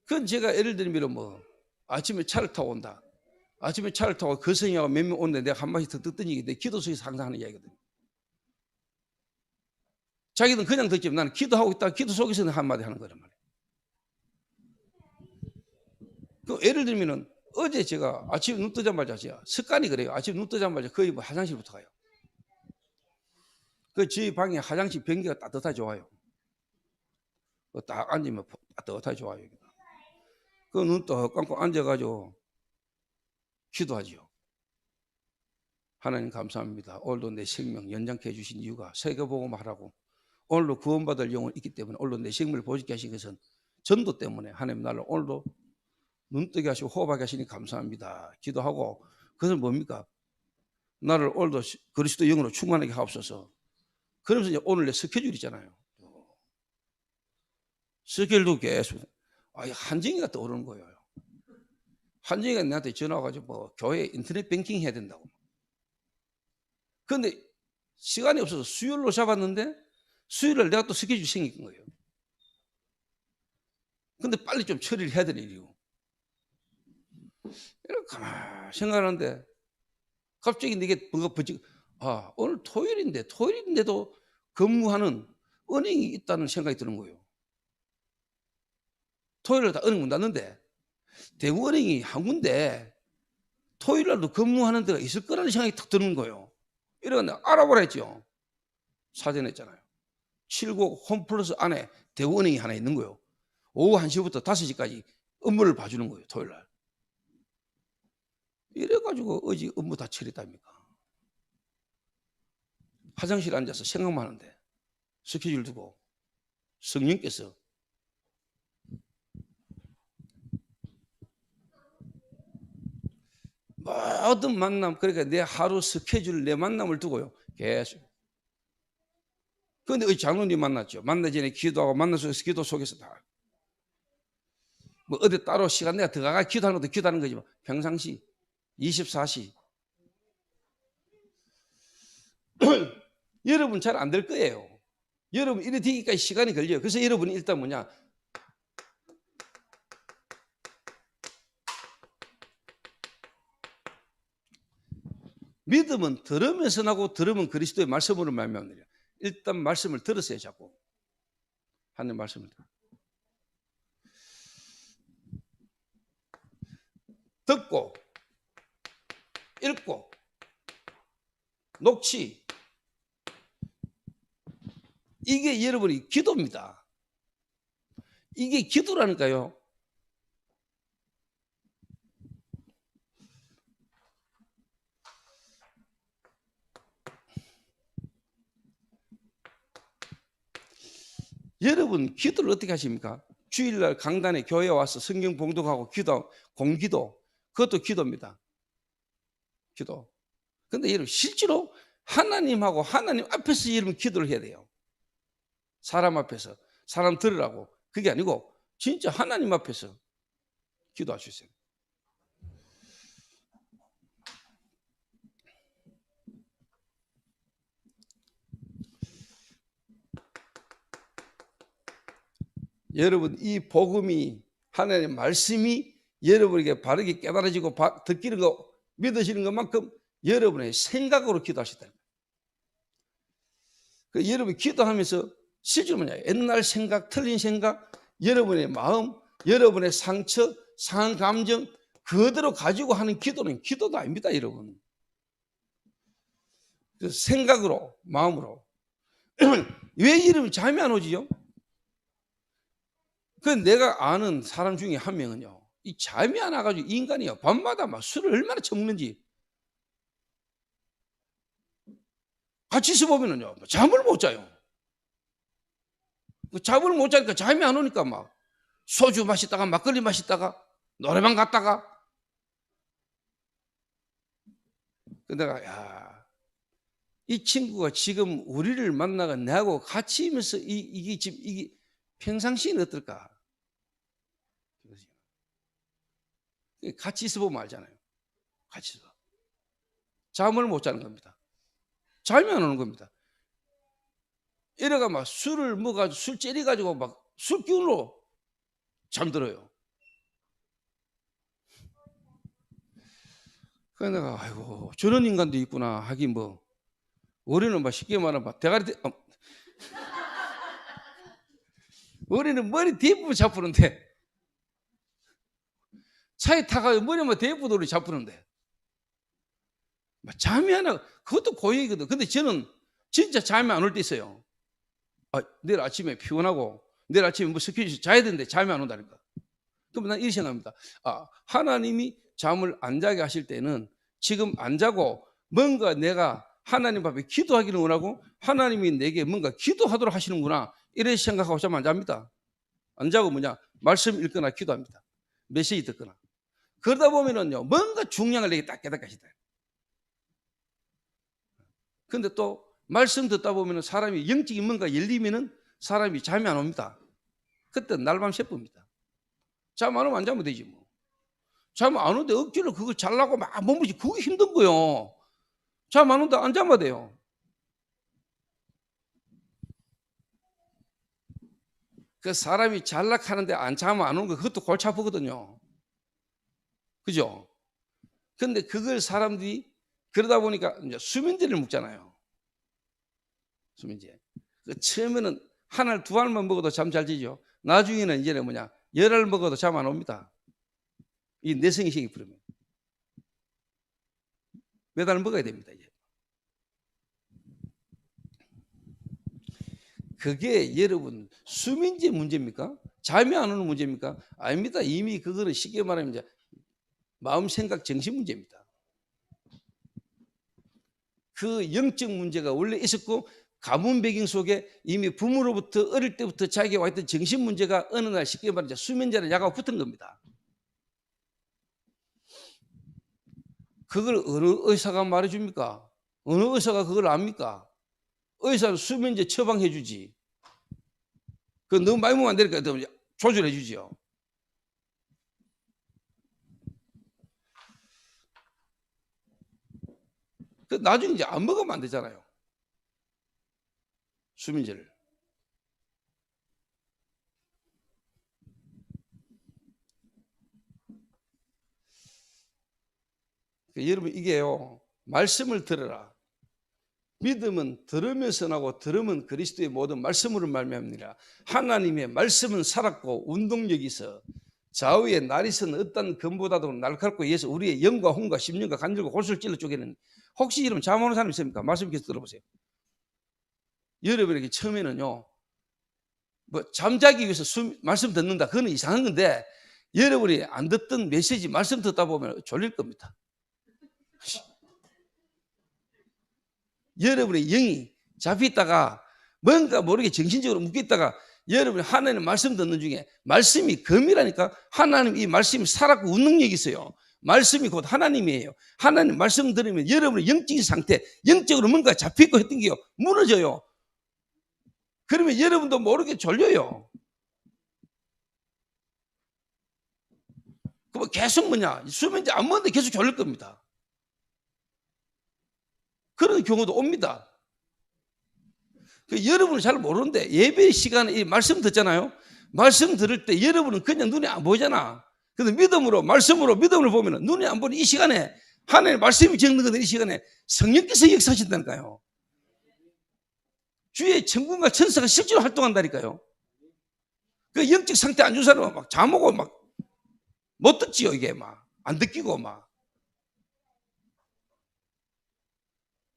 그건 제가 예를 들면 아침에 차를 타고 온다. 아침에 차를 타고 거성이하고 몇 명 오는데 내가 한 마디 더 듣더니 내 기도 속에서 항상 하는 이야기거든요. 자기는 그냥 듣지만 나는 기도하고 있다. 기도 속에서는 한마디 하는 거란 말이에요. 그 예를 들면은 어제 제가 아침에 눈 뜨자마자 습관이 그래요. 아침에 눈 뜨자마자 거의 화장실부터 가요. 그 저희 방에 화장실 변기가 따뜻하게 좋아요. 딱 앉으면 따뜻하게 좋아요. 그 눈 떡 감고 앉아가지고 기도하지요. 하나님 감사합니다. 오늘도 내 생명 연장케 해주신 이유가 세계복음하라고 오늘도 구원받을 영혼이 있기 때문에 오늘도 내 생명을 보직케 하신 것은 전도 때문에 하나님 나를 오늘도 눈뜨게 하시고 호흡하게 하시니 감사합니다. 기도하고 그것은 뭡니까? 나를 오늘도 그리스도 영으로 충만하게 하옵소서. 그러면서 이제 오늘 내 스케줄이잖아요. 스케줄도 계속 한정이가 떠오르는 거예요. 한정이가 나한테 전화 와가지고 뭐 교회 인터넷 뱅킹 해야 된다고. 그런데 시간이 없어서 수요일로 잡았는데 수요일날 내가 또 스케줄이 생긴 거예요. 근데 빨리 좀 처리를 해야 될 일이고. 이렇게 가만히 생각하는데 갑자기 내게 뭔가 버직, 오늘 토요일인데도 근무하는 은행이 있다는 생각이 드는 거예요. 토요일날 다 은행 문 닫는데 대구은행이 한 군데 토요일날도 근무하는 데가 있을 거라는 생각이 탁 드는 거예요. 이러는데 알아보라 했죠. 사전에 했잖아요. 7구 홈플러스 안에 대구은행이 하나 있는 거예요. 오후 1시부터 5시까지 업무를 봐주는 거예요. 토요일날. 이래가지고 어제 업무 다 처리했답니까. 화장실에 앉아서 생각만 하는데 스케줄 두고 성령께서 모든 만남, 그러니까 내 하루 스케줄, 내 만남을 두고요. 계속. 그런데 어제 장로님 만났죠. 만나기 전에 기도하고 만나서 기도 속에서 다. 뭐 어디 따로 시간 내가 들어가 기도하는 것도 기도하는 거지만 평상시 24시. 여러분 잘 안 될 거예요. 여러분 이래 되기까지 시간이 걸려요. 그래서 여러분이 일단 뭐냐. 믿음은 들으면서 나고 들으면 그리스도의 말씀으로 말미암느니라. 일단 말씀을 들으세요. 자꾸 하나님 말씀을 듣고 읽고 녹취, 이게 여러분이 기도입니다. 이게 기도라니까요. 여러분 기도를 어떻게 하십니까? 주일날 강단에 교회에 와서 성경 봉독하고 기도, 공기도, 그것도 기도입니다. 기도. 근데 여러분 실제로 하나님하고 하나님 앞에서 여러분 기도를 해야 돼요. 사람 앞에서 사람 들으라고. 그게 아니고 진짜 하나님 앞에서 기도하시세요. 여러분 이 복음이 하나님의 말씀이 여러분에게 바르게 깨달아지고 듣기는 거 믿으시는 것만큼 여러분의 생각으로 기도하시다. 여러분 기도하면서 실제로 뭐냐, 옛날 생각, 틀린 생각, 여러분의 마음, 여러분의 상처, 상한 감정 그대로 가지고 하는 기도는 기도도 아닙니다. 여러분 생각으로, 마음으로. 왜 여러분 잠이 안 오지요? 그 내가 아는 사람 중에 한 명은요, 이 잠이 안 와가지고 인간이요 밤마다 막 술을 얼마나 처먹는지 같이 있어 보면은요 잠을 못 자요. 잠을 못 자니까 잠이 안 오니까 막 소주 마시다가 막걸리 마시다가 노래방 갔다가. 내가 이 친구가 지금 우리를 만나가 내하고 같이 있으면서 이게 평상시에는 어떨까? 같이 있어 보면 알잖아요. 같이 있어. 잠을 못 자는 겁니다. 잠이 안 오는 겁니다. 이래가 막 술을 먹어가지고 술 째려가지고 막 술 기운으로 잠들어요. 그래서 내가 아이고 저런 인간도 있구나 하긴 뭐 우리는 막 쉽게 말하면 막 대가리 우리는 머리 대부분 잡히는데 차에 타가지고 머리만 대부분 잡히는데 잠이 안 와. 그것도 고역이거든. 근데 저는 진짜 잠이 안 올 때 있어요. 내일 아침에 피곤하고 내일 아침에 뭐 스케줄 자야 되는데 잠이 안 온다니까. 그럼 난 이렇게 생각합니다. 하나님이 잠을 안 자게 하실 때는 지금 안 자고 뭔가 내가 하나님 앞에 기도하기를 원하고 하나님이 내게 뭔가 기도하도록 하시는구나, 이렇게 생각하고 잠 안 잡니다. 안 자고 말씀 읽거나 기도합니다. 메시지 듣거나. 그러다 보면은요, 뭔가 중요한 걸 내게 딱 깨닫게 하시다. 근데 또 말씀 듣다 보면은 사람이 영적인 뭔가 열리면은 사람이 잠이 안 옵니다. 그때 날밤 새쁩니다. 잠 안 오면 안 자면 되지 뭐. 잠 안 오는데 억지로 그걸 잘라고 막 몸부지, 그게 힘든 거요. 잠 안 온다 안 자면 돼요. 그 사람이 잘락하는데 안 자면 안 오는 거, 그것도 골치 아프거든요. 그죠? 근데 그걸 사람들이 그러다 보니까 이제 수면제를 먹잖아요. 수면제. 처음에는 한 알, 두 알만 먹어도 잠 잘 지죠. 나중에는 이제는 열 알 먹어도 잠 안 옵니다. 이 내성이 생기면 몇 알 먹어야 됩니다. 이제. 그게 여러분 수면제 문제입니까? 잠이 안 오는 문제입니까? 아닙니다. 이미 그거는 쉽게 말하면 이제 마음, 생각, 정신 문제입니다. 그 영적 문제가 원래 있었고 가문 배경 속에 이미 부모로부터 어릴 때부터 자기가 왔던 정신 문제가 어느 날 쉽게 말하면 수면제를 약하고 붙은 겁니다. 그걸 어느 의사가 말해줍니까? 어느 의사가 그걸 압니까? 의사는 수면제 처방해 주지. 그거 너무 많이 먹으면 안 되니까 조절해 주지요. 그 나중에 이제 안 먹으면 안 되잖아요. 수면제를. 여러분 이게요, 말씀을 들어라. 믿음은 들으면서 나고 들으면 그리스도의 모든 말씀으로 말미암느니라. 하나님의 말씀은 살았고 운동력이 있어 좌우에 날이 선 어떤 검보다도 날카롭고 예서 우리의 영과 혼과 심령과 간절과 골수를 찔러 쪼개는. 혹시 여러분 잠 오는 사람 있습니까? 말씀 계속 들어보세요. 여러분에게 처음에는요, 뭐 잠자기 위해서 말씀 듣는다, 그건 이상한 건데, 여러분이 안 듣던 메시지 말씀 듣다 보면 졸릴 겁니다. 여러분의 영이 잡혀있다가 뭔가 모르게 정신적으로 묶여있다가 여러분이 하나님 말씀 듣는 중에 말씀이 검이라니까. 하나님 이 말씀이 살았고 운능력이 있어요. 말씀이 곧 하나님이에요. 하나님 말씀 들으면 여러분의 영적인 상태, 영적으로 뭔가 잡혀있고 했던 게요, 무너져요. 그러면 여러분도 모르게 졸려요. 그럼 계속 수면제 안 먹는데 계속 졸릴 겁니다. 그런 경우도 옵니다. 여러분은 잘 모르는데 예배 시간에 이 말씀 듣잖아요. 말씀 들을 때 여러분은 그냥 눈에 안 보이잖아. 근데 말씀으로 믿음으로 보면 눈에 안 보는 이 시간에 하나님의 말씀이 적는 건데 이 시간에 성령께서 역사하신다니까요. 주의 천군과 천사가 실제로 활동한다니까요. 그 영적 상태 안 좋은 사람은 막 잠오고 막 못 듣지요. 이게 막 안 듣기고 막.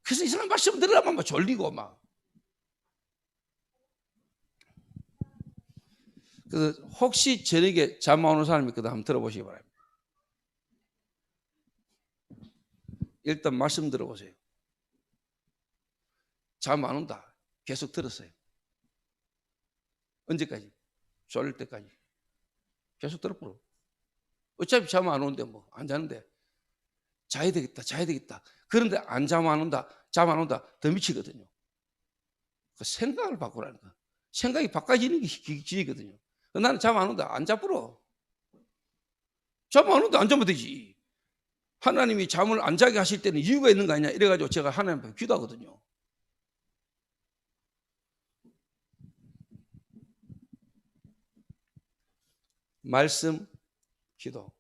그래서 이 사람 말씀 들으려면 막 졸리고 막. 그래서 혹시 저녁에 잠 안 오는 사람이 있거든, 한번 들어보시기 바랍니다. 일단 말씀 들어보세요. 잠 안 온다. 계속 들었어요. 언제까지? 졸릴 때까지. 계속 들었고. 어차피 잠 안 오는데 뭐 안 자는데 자야 되겠다. 그런데 잠 안 온다. 더 미치거든요. 그 생각을 바꾸라는 거. 생각이 바꿔지는 게 기회거든요. 나는 잠 안 온다. 안 자부러. 잠 안 온다. 안 자면 되지. 하나님이 잠을 안 자게 하실 때는 이유가 있는 거 아니냐, 이래가지고 제가 하나님 앞에 기도하거든요. 말씀, 기도.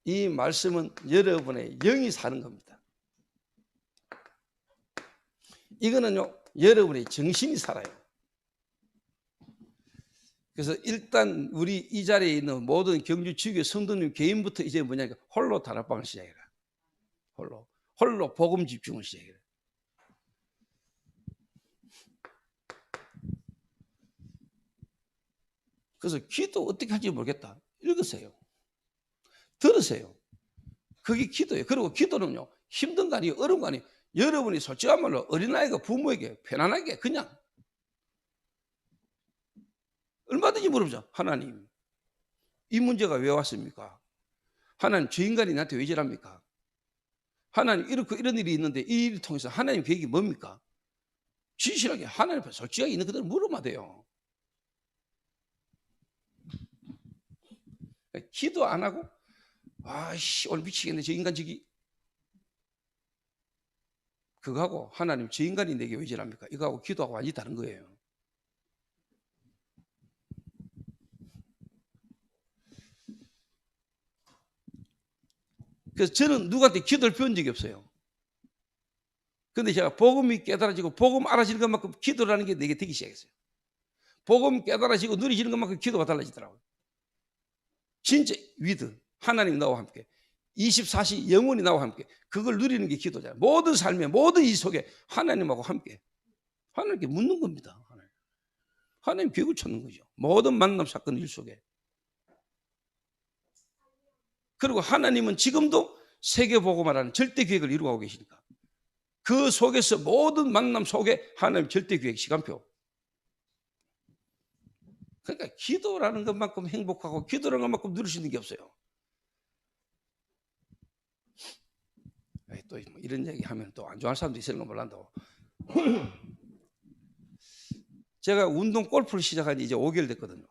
이 말씀은 여러분의 영이 사는 겁니다. 이거는요, 여러분의 정신이 살아요. 그래서 일단 우리 이 자리에 있는 모든 경주 지교회 성도님 개인부터 이제 홀로 다락방을 시작해라. 홀로 복음 집중을 시작해라. 그래서 기도 어떻게 할지 모르겠다. 읽으세요. 들으세요. 그게 기도예요. 그리고 기도는요, 힘든 거 아니에요. 어려운 거 아니에요. 여러분이 솔직한 말로 어린아이가 부모에게 편안하게 그냥 얼마든지 물어보죠. 하나님, 이 문제가 왜 왔습니까? 하나님, 저 인간이 나한테 왜 저랍니까? 하나님, 이런 일이 있는데 이 일을 통해서 하나님 계획이 뭡니까? 진실하게 하나님 앞에 솔직하게 있는 그대로 물으면 돼요. 기도 안 하고 아이씨 오늘 미치겠네 저 인간 저기 그거하고 하나님 저 인간이 내게 왜 저랍니까? 이거하고 기도하고 완전히 다른 거예요. 그래서 저는 누구한테 기도를 배운 적이 없어요. 근데 제가 복음이 깨달아지고 복음 알아지는 것만큼 기도라는 게 내게 되기 시작했어요. 복음 깨달아지고 누리지는 것만큼 기도가 달라지더라고요. 진짜 위드 하나님 나와 함께 24시 영원히 나와 함께 그걸 누리는 게 기도잖아요. 모든 삶의 모든 일 속에 하나님하고 함께 하나님께 묻는 겁니다. 하나님 계획을 찾는 거죠. 모든 만남 사건 일 속에. 그리고 하나님은 지금도 세계복음화라는 절대 계획을 이루어가고 계시니까 그 속에서 모든 만남 속에 하나님 절대 계획 시간표. 그러니까 기도라는 것만큼 행복하고 기도라는 것만큼 누릴 수 있는 게 없어요. 또 이런 얘기 하면 또 안 좋아하는 사람도 있을까 몰란다고. 제가 운동 골프를 시작한 지 이제 5개월 됐거든요.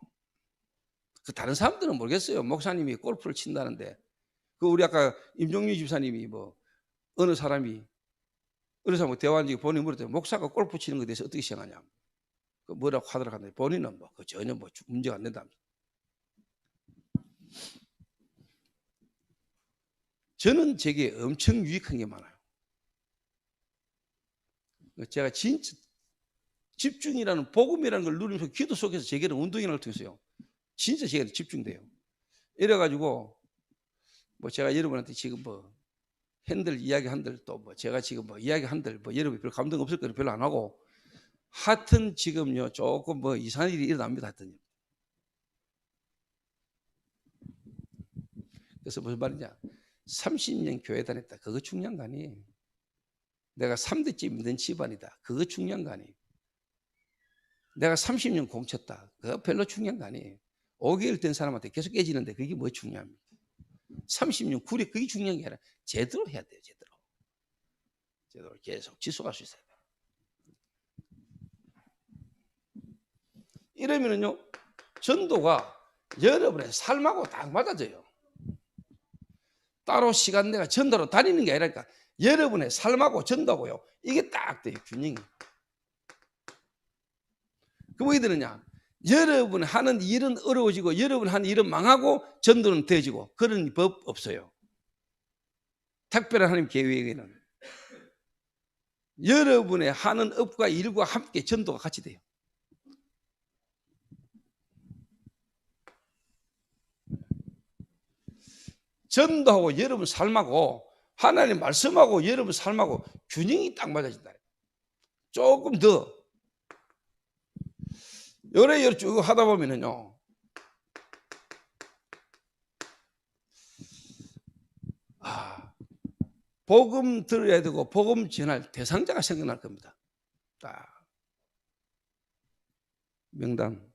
그 다른 사람들은 모르겠어요. 목사님이 골프를 친다는데 그 우리 아까 임종유 집사님이 뭐 어느 사람이 대화한 적이 본인이 물었더니 목사가 골프 치는 것에 대해서 어떻게 생각하냐. 그 뭐라고 하더라고 하는데 본인은 뭐 전혀 뭐 문제가 안 된다. 저는 제게 엄청 유익한 게 많아요. 제가 진짜 집중이라는 복음이라는 걸 누리면서 기도 속에서 제게는 운동이라는 걸 통해서요. 진짜 제가 집중돼요. 이래가지고 뭐 제가 여러분한테 지금 뭐 핸들 이야기한들 또 뭐 제가 지금 뭐 이야기한들 뭐 여러분 별 감동 없을 거는 별로 안 하고 하여튼 지금요 조금 뭐 이상한 일이 일어납니다. 하여튼. 그래서 무슨 말이냐 30년 교회 다녔다. 그거 중요한 거 아니에요. 내가 3대째 믿는 집안이다. 그거 중요한 거 아니에요. 내가 30년 공쳤다. 그거 별로 중요한 거 아니에요. 5개월 된 사람한테 계속 깨지는데 그게 뭐 중요합니까? 30년 구리 그게 중요한 게 아니라 제대로 해야 돼요. 제대로 계속 지속할 수 있어요. 이러면은요 전도가 여러분의 삶하고 딱 맞아져요. 따로 시간 내가 전도로 다니는 게 아니라니까 여러분의 삶하고 전도하고요 이게 딱 돼요. 균형이. 그 뭐 되느냐 여러분 하는 일은 어려워지고 여러분 하는 일은 망하고 전도는 되어지고 그런 법 없어요. 특별한 하나님 계획에는 여러분의 하는 업과 일과 함께 전도가 같이 돼요. 전도하고 여러분 삶하고 하나님 말씀하고 여러분 삶하고 균형이 딱 맞아진다. 조금 더 요래 쭉 하다 보면은요 복음 들어야 되고 복음 전할 대상자가 생겨날 겁니다. 딱 명단.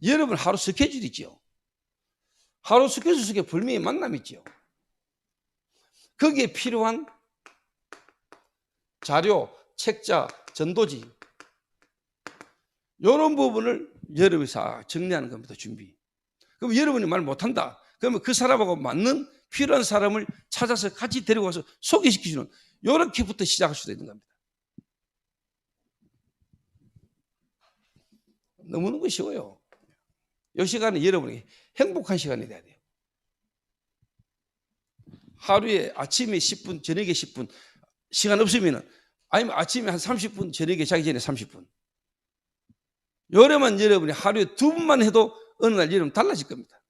여러분 하루 스케줄 있죠. 하루 스케줄 속에 분명히 만남 있죠. 거기에 필요한 자료, 책자, 전도지 이런 부분을 여러분이 다 정리하는 겁니다. 준비. 그럼 여러분이 말 못한다. 그러면 그 사람하고 맞는 필요한 사람을 찾아서 같이 데리고 와서 소개시켜주는 이렇게부터 시작할 수도 있는 겁니다. 너무너무 쉬워요. 이 시간은 여러분이 행복한 시간이 돼야 돼요. 하루에 아침에 10분, 저녁에 10분 시간 없으면은 아니면 아침에 한 30분, 저녁에 자기 전에 30분. 요래만 여러분이 하루에 2번만 해도 어느 날 여러분 달라질 겁니다.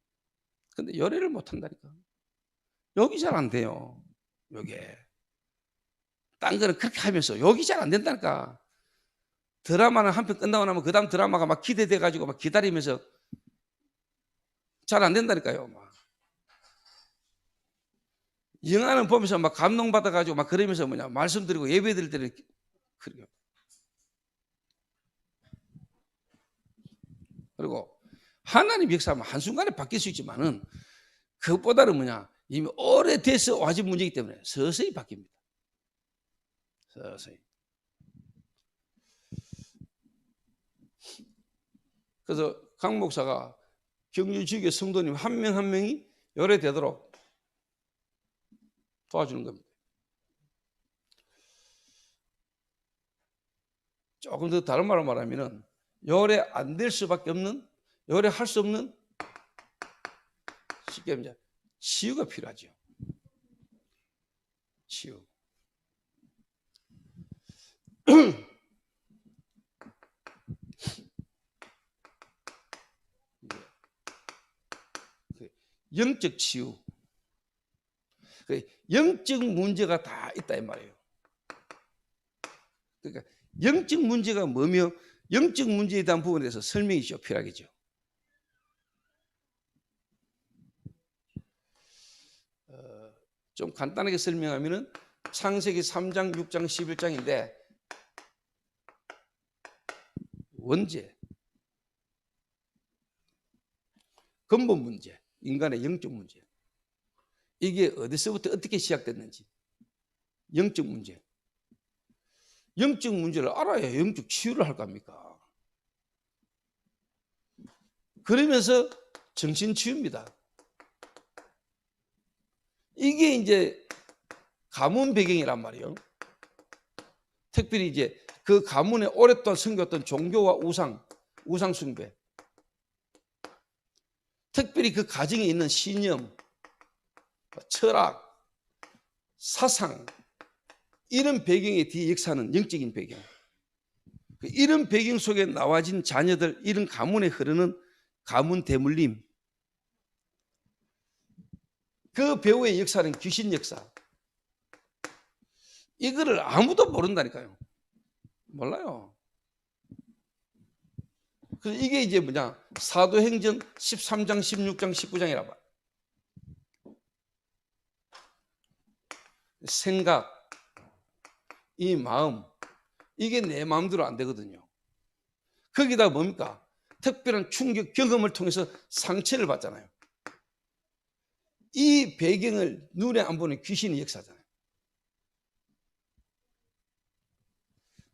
근데 요래를 못 한다니까. 여기 잘 안 돼요. 요게. 딴 거는 그렇게 하면서 욕이 잘 안 된다니까. 드라마는 한 편 끝나고 나면 그 다음 드라마가 막 기대돼 가지고 막 기다리면서 잘 안 된다니까요. 막. 영화는 보면서 막 감동받아 가지고 막 그러면서 말씀드리고 예배 드릴 때는 그래요. 그리고 하나님 역사하면 한순간에 바뀔 수 있지만은 그것보다는 이미 오래돼서 와진 문제이기 때문에 서서히 바뀝니다. 서서히. 그래서 강 목사가 경주 지역의 성도님 한 명 한 명이 요래되도록 도와주는 겁니다. 조금 더 다른 말로 말하면은 요래 안 될 수밖에 없는, 요래 할 수 없는, 쉽게 말하면 치유가 필요하죠. 치유. 영적 치유. 영적 문제가 다 있다 이 말이에요. 그러니까 영적 문제가 뭐며 영적 문제에 대한 부분에 대해서 설명이 좀 필요하겠죠. 좀 간단하게 설명하면은 창세기 3장, 6장, 11장인데 원죄, 근본 문제, 인간의 영적 문제. 이게 어디서부터 어떻게 시작됐는지 영적 문제. 영적 문제를 알아야 영적 치유를 할 겁니까? 그러면서 정신 치유입니다. 이게 이제 가문 배경이란 말이에요. 특별히 이제 그 가문에 오랫동안 섬겼던 종교와 우상 숭배. 특별히 그 가정에 있는 신념, 철학, 사상, 이런 배경의 뒤에 역사는 영적인 배경. 이런 배경 속에 나와진 자녀들, 이런 가문에 흐르는 가문 대물림. 그 배후의 역사는 귀신 역사. 이거를 아무도 모른다니까요. 몰라요. 그래서 이게 이제 사도행전 13장, 16장, 19장이란 말이에요. 생각, 이 마음, 이게 내 마음대로 안 되거든요. 거기다 뭡니까? 특별한 충격 경험을 통해서 상처를 받잖아요. 이 배경을 눈에 안 보는 귀신의 역사잖아요.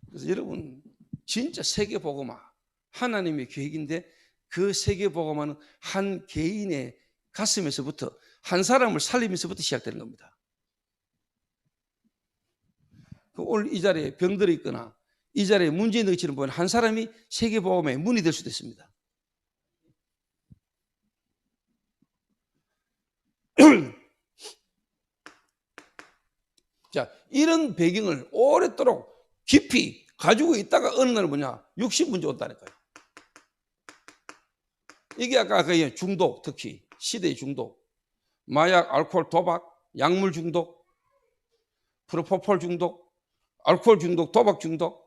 그래서 여러분 진짜 세계복음화 하나님의 계획인데 그 세계복음화는 한 개인의 가슴에서부터 한 사람을 살리면서부터 시작되는 겁니다. 오늘 이 자리에 병들어 있거나 이 자리에 문제 있는 것처럼 보이는 한 사람이 세계복음의 문이 될 수도 있습니다. 자, 이런 배경을 오랫도록 깊이 가지고 있다가 어느 날 육신 문제 온다니까요. 이게 아까 그 중독, 특히 시대의 중독, 마약, 알코올, 도박, 약물 중독, 프로포폴 중독, 알코올 중독, 도박 중독.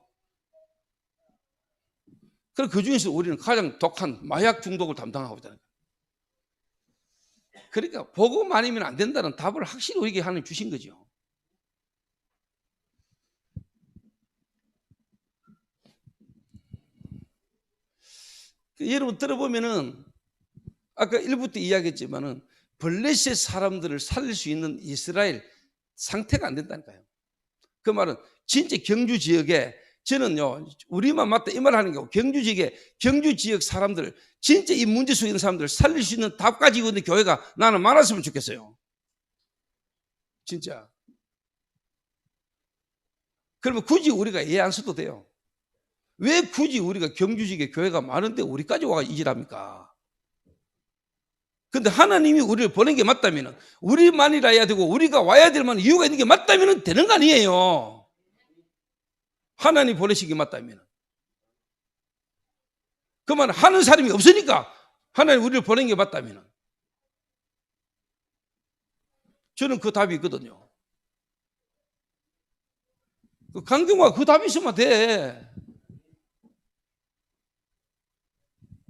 그리고 그 중에서 우리는 가장 독한 마약 중독을 담당하고 있다는 거예요. 그러니까 복음 아니면 안 된다는 답을 확실히 우리에게 하나님 주신 거죠. 여러분 들어보면은 아까 1부 때 이야기했지만은 블레셋 사람들을 살릴 수 있는 이스라엘 상태가 안 된다니까요. 그 말은 진짜 경주 지역에 저는요 우리만 맞다 이 말 하는 게 경주 지역 사람들 진짜 이 문제 속에 있는 사람들을 살릴 수 있는 답 가지고 있는 교회가 나는 많았으면 좋겠어요. 진짜. 그러면 굳이 우리가 이해 안 써도 돼요. 왜 굳이 우리가 경주 지역에 교회가 많은데 우리까지 와가 이질합니까? 근데 하나님이 우리를 보낸 게 맞다면 우리만이라 해야 되고 우리가 와야 될 만한 이유가 있는 게 맞다면 되는 거 아니에요. 하나님 보내신 게 맞다면. 그만 하는 사람이 없으니까 하나님 우리를 보낸 게 맞다면. 저는 그 답이 있거든요. 그 강경화 그 답이 있으면 돼.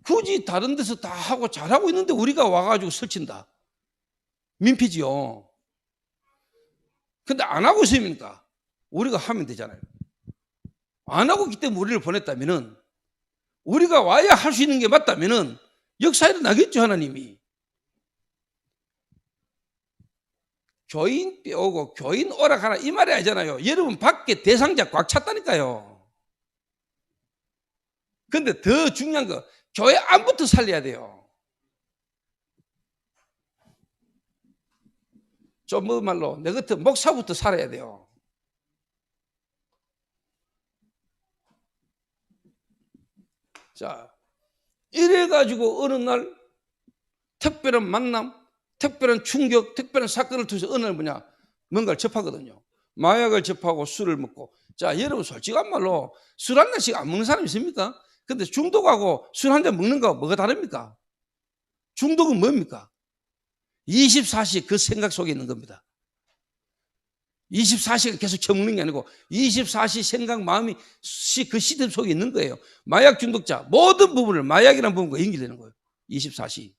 굳이 다른 데서 다 하고 잘하고 있는데 우리가 와가지고 설친다. 민폐지요. 근데 안 하고 있으니까 우리가 하면 되잖아요. 안 하고 있기 때문에 우리를 보냈다면은, 우리가 와야 할 수 있는 게 맞다면은 역사 일어나겠죠, 하나님이. 교인 오고 교인 오락하라 이 말이 아니잖아요. 여러분 밖에 대상자 꽉 찼다니까요. 근데 더 중요한 거, 교회 안부터 살려야 돼요. 좀 뭐 말로 내 같은 목사부터 살아야 돼요. 자, 이래가지고 어느 날 특별한 만남, 특별한 충격, 특별한 사건을 통해서 어느 날 뭔가를 접하거든요. 마약을 접하고 술을 먹고. 자, 여러분 솔직한 말로 술 한 잔씩 안 먹는 사람 있습니까? 근데 중독하고 술 한 잔 먹는 거하고 뭐가 다릅니까? 중독은 뭡니까? 24시 그 생각 속에 있는 겁니다. 24시간 계속 처먹는 게 아니고 24시 생각, 마음이 그 시스템 속에 있는 거예요. 마약 중독자 모든 부분을 마약이라는 부분과 연결되는 거예요. 24시.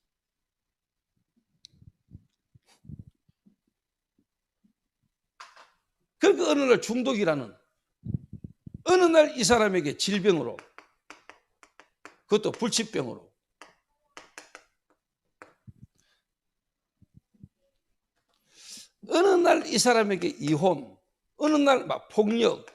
그러니까 어느 날 중독이라는, 어느 날 이 사람에게 질병으로, 그것도 불치병으로, 어느 날 이 사람에게 이혼, 어느 날 막 폭력,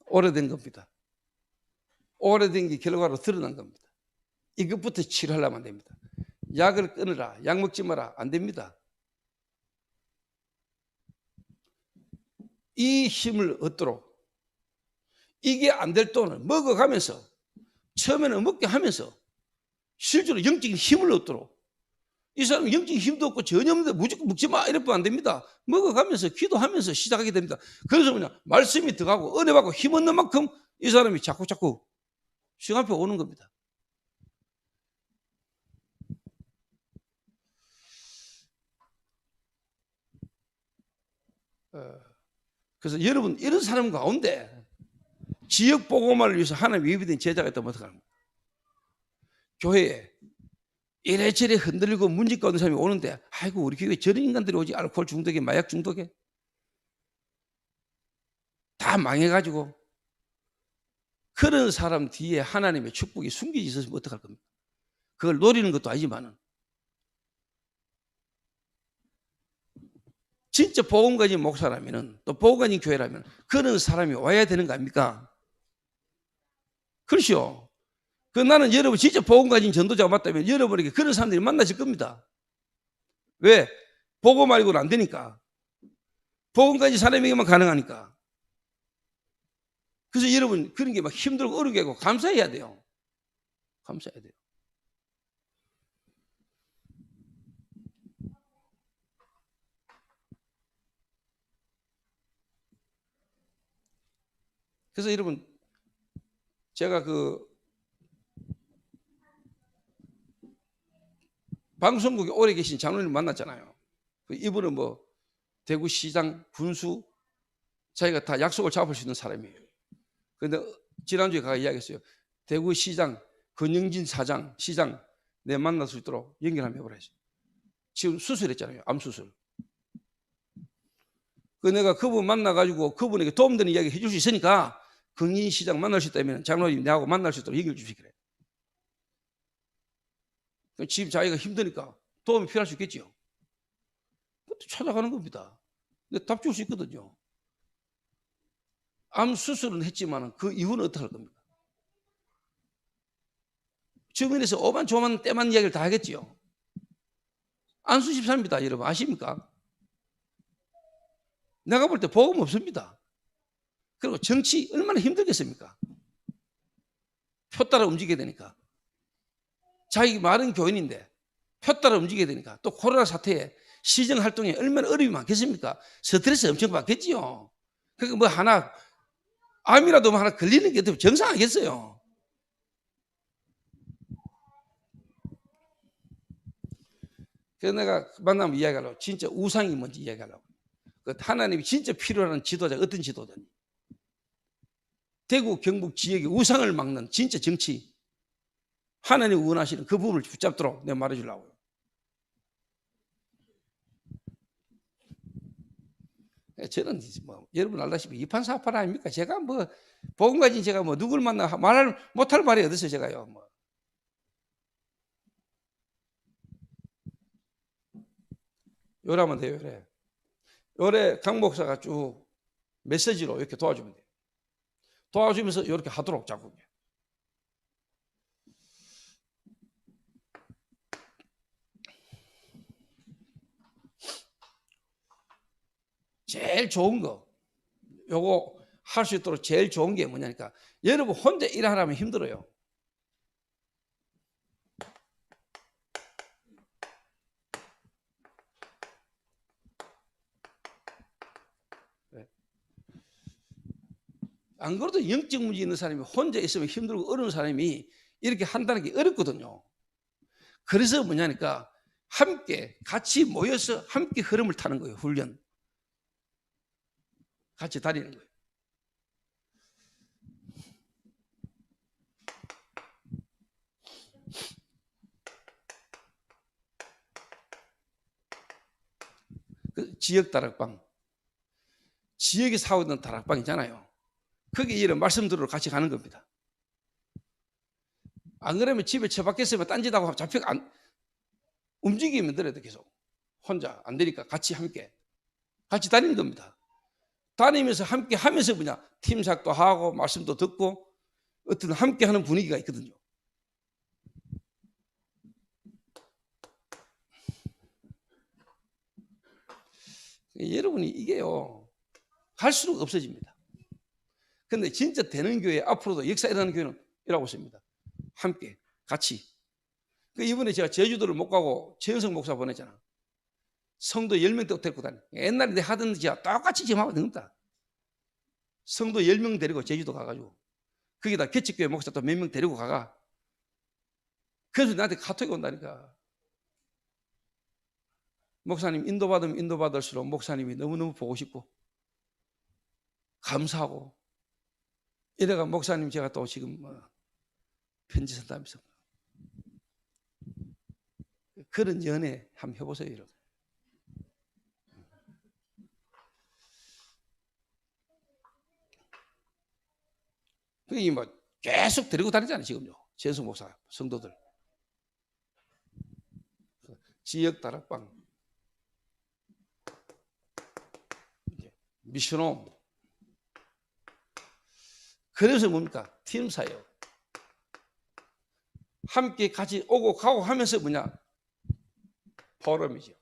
오래된 겁니다. 오래된 게 결과로 드러난 겁니다. 이것부터 치료하려면 안 됩니다. 약을 끊으라, 약 먹지 마라, 안 됩니다. 이 힘을 얻도록, 이게 안 될 돈을 먹어가면서, 처음에는 먹게 하면서 실제로 영적인 힘을 얻도록, 이 사람은 영적인 힘도 없고 전혀 없는데 무조건 먹지 마 이러면 안 됩니다. 먹어가면서 기도하면서 시작하게 됩니다. 그래서 말씀이 들어가고 은혜 받고 힘 얻는 만큼 이 사람이 자꾸 시간 앞에 오는 겁니다. 그래서 여러분 이런 사람 가운데 지역 복음화를 위해서 하나님 예비된 제자가 있다면 어떡합니까? 교회에 이래저래 흔들리고 문제 가운데 사람이 오는데, 아이고 우리 교회에 저런 인간들이 오지, 알코올 중독에 마약 중독에 다 망해가지고. 그런 사람 뒤에 하나님의 축복이 숨겨져 있었으면 어떡할 겁니까? 그걸 노리는 것도 아니지만은 진짜 복음 가진 목사라면은, 또 복음 가진 교회라면 그런 사람이 와야 되는 거 아닙니까? 그렇죠. 나는 여러분 진짜 복음 가진 전도자가 맞다면 여러분에게 그런 사람들이 만나실 겁니다. 왜? 복음 말고는 안 되니까. 복음 가진 사람에게만 가능하니까. 그래서 여러분 그런 게 막 힘들고 어렵게 하고 감사해야 돼요. 감사해야 돼요. 그래서 여러분 제가 방송국에 오래 계신 장로님 만났잖아요. 이분은 대구시장, 군수, 자기가 다 약속을 잡을 수 있는 사람이에요. 그런데 지난주에 가서 이야기했어요. 대구시장, 권영진 사장, 시장 내 만날 수 있도록 연결 한번 해보라지. 지금 수술했잖아요. 암수술. 내가 그분 만나가지고 그분에게 도움되는 이야기 해줄 수 있으니까 권영진 시장 만날 수 있다면 장로님 내하고 만날 수 있도록 연결해 주시기래. 지금 자기가 힘드니까 도움이 필요할 수 있겠지요. 그것도 찾아가는 겁니다. 근데 답 줄 수 있거든요. 암 수술은 했지만 그 이후는 어떻게 할 겁니까? 주변에서 오만조만 때만 이야기를 다 하겠지요. 안수 집사입니다. 여러분 아십니까? 내가 볼 때 복음 없습니다. 그리고 정치 얼마나 힘들겠습니까? 표 따라 움직여야 되니까. 자기 말은 교인인데 표 따라 움직여야 되니까. 또 코로나 사태에 시정 활동에 얼마나 어려움이 많겠습니까? 스트레스 엄청 받겠지요. 그러니까 하나 암이라도 하나 걸리는 게 정상 아니겠어요? 그래서 내가 만나면 이야기하려고 진짜 우상이 뭔지 이야기하려고. 그 하나님이 진짜 필요한 지도자가 어떤 지도자니? 대구 경북 지역의 우상을 막는 진짜 정치, 하나님이 원하시는 그 부분을 붙잡도록 내가 말해주려고요. 저는 뭐 여러분 알다시피 이판사판 아닙니까? 제가 뭐 복음 가진 제가 뭐 누굴 만나 말을 못할 말이 어딨어요, 제가요. 뭐. 요래하면 돼요, 요래. 요래 강 목사가 쭉 메시지로 이렇게 도와주면 돼요. 도와주면서 이렇게 하도록 자꾸. 제일 좋은 거, 요거 할 수 있도록 제일 좋은 게 뭐냐니까, 여러분 혼자 일하려면 힘들어요. 안 그래도 영적 문제 있는 사람이 혼자 있으면 힘들고 어려운 사람이 이렇게 한다는 게 어렵거든요. 그래서 뭐냐니까 함께 같이 모여서 함께 흐름을 타는 거예요. 훈련. 같이 다니는 거예요. 그 지역 다락방, 지역에 사고 있는 다락방 있잖아요. 거기 이런 말씀 들으러 같이 가는 겁니다. 안 그러면 집에 처박혔으면 딴짓하고 잡혀 움직이면 되더라도 계속 혼자 안 되니까 같이 함께 같이 다니는 겁니다. 다니면서 함께 하면서 뭐냐 팀삭도 하고 말씀도 듣고 어떤 함께 하는 분위기가 있거든요. 여러분이 이게요 갈수록 없어집니다. 근데 진짜 되는 교회 앞으로도 역사 일어나는 교회는 이라고 있습니다. 함께 같이. 이번에 제가 제주도를 못 가고 최현석 목사 보냈잖아. 성도 10명 데리고 다니. 옛날에 내가 하던 제가 똑같이 지금 하고 있는 겁니다. 성도 10명 데리고 제주도 가가지고 거기다 개척교회 목사 또 몇 명 데리고 가가. 그래서 나한테 카톡이 온다니까. 목사님 인도받으면 인도받을수록 목사님이 너무너무 보고 싶고 감사하고 이래가 목사님 제가 또 지금 편지 쓴다면서 그런 연애 한번 해보세요. 여러분. 그게 뭐 계속 데리고 다니잖아요. 지금요. 최현석 목사 성도들 지역 다락방 미션홈. 그래서 뭡니까? 팀 사역. 함께 같이 오고 가고 하면서 뭐냐? 포럼이죠.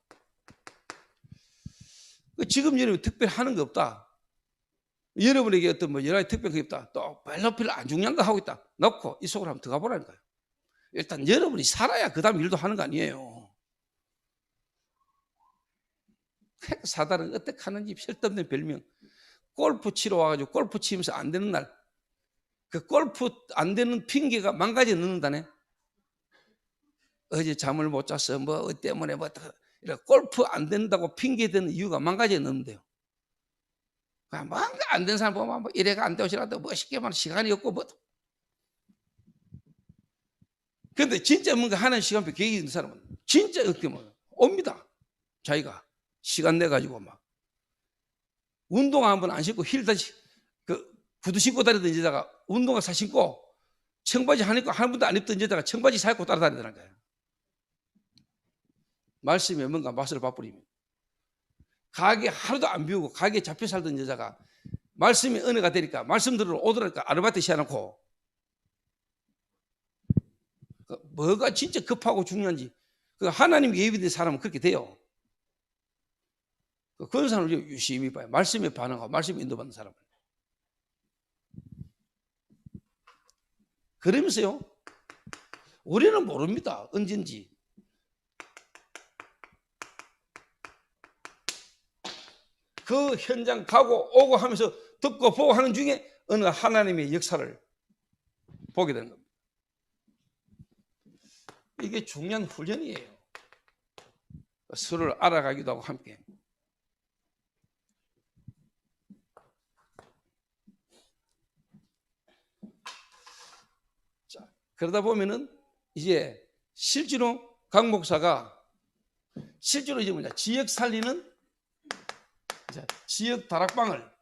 지금 여러분 특별히 하는 거 없다. 여러분에게 어떤 뭐 여러 가지 특별한 게 없다. 또 별로 안 중요한 거 하고 있다. 넣고 이 속으로 한번 들어가 보라니까요. 일단 여러분이 살아야 그 다음 일도 하는 거 아니에요. 사단은 어떻게 하는지 쓸데없는 별명. 골프 치러 와가지고 골프 치면서 안 되는 날, 그 골프 안 되는 핑계가 망가져 넣는다네. 어제 잠을 못 잤어. 뭐 때문에 뭐 골프 안 된다고 핑계 대는 이유가 망가져 넣는데요. 뭔가 안 된 사람 보면 뭐 이래가 안 되시라도 멋있게 말 시간이 없고 뭐. 근데 진짜 뭔가 하는 시간표 계획이 있는 사람은 진짜 어떻게 뭐 옵니다. 자기가 시간 내 가지고 막 운동화 한번 안 신고 힐 다시 그 구두 신고 다니던 여자가 운동화 사 신고 청바지 한 번도 안 입던 여자가 청바지 사 입고 따라다니더란 거예요. 말씀에 뭔가 맛을 봐버리면 가게 하루도 안 비우고 가게에 잡혀 살던 여자가 말씀이 은혜가 되니까 말씀 들으러 오더라니까 아르바이트 시켜놓고 뭐가 진짜 급하고 중요한지 하나님 예비된 사람은 그렇게 돼요. 그런 사람을 유심히 봐요. 말씀에 반응하고 말씀에 인도받는 사람을. 그러면서요 우리는 모릅니다. 언젠지. 그 현장 가고 오고 하면서 듣고 보고 하는 중에 어느 하나님의 역사를 보게 되는 겁니다. 이게 중요한 훈련이에요. 서로를 알아가기도 하고 함께. 자, 그러다 보면은 이제 실제로 강 목사가 실제로 이제 뭐냐, 지역 살리는 지역 다락방을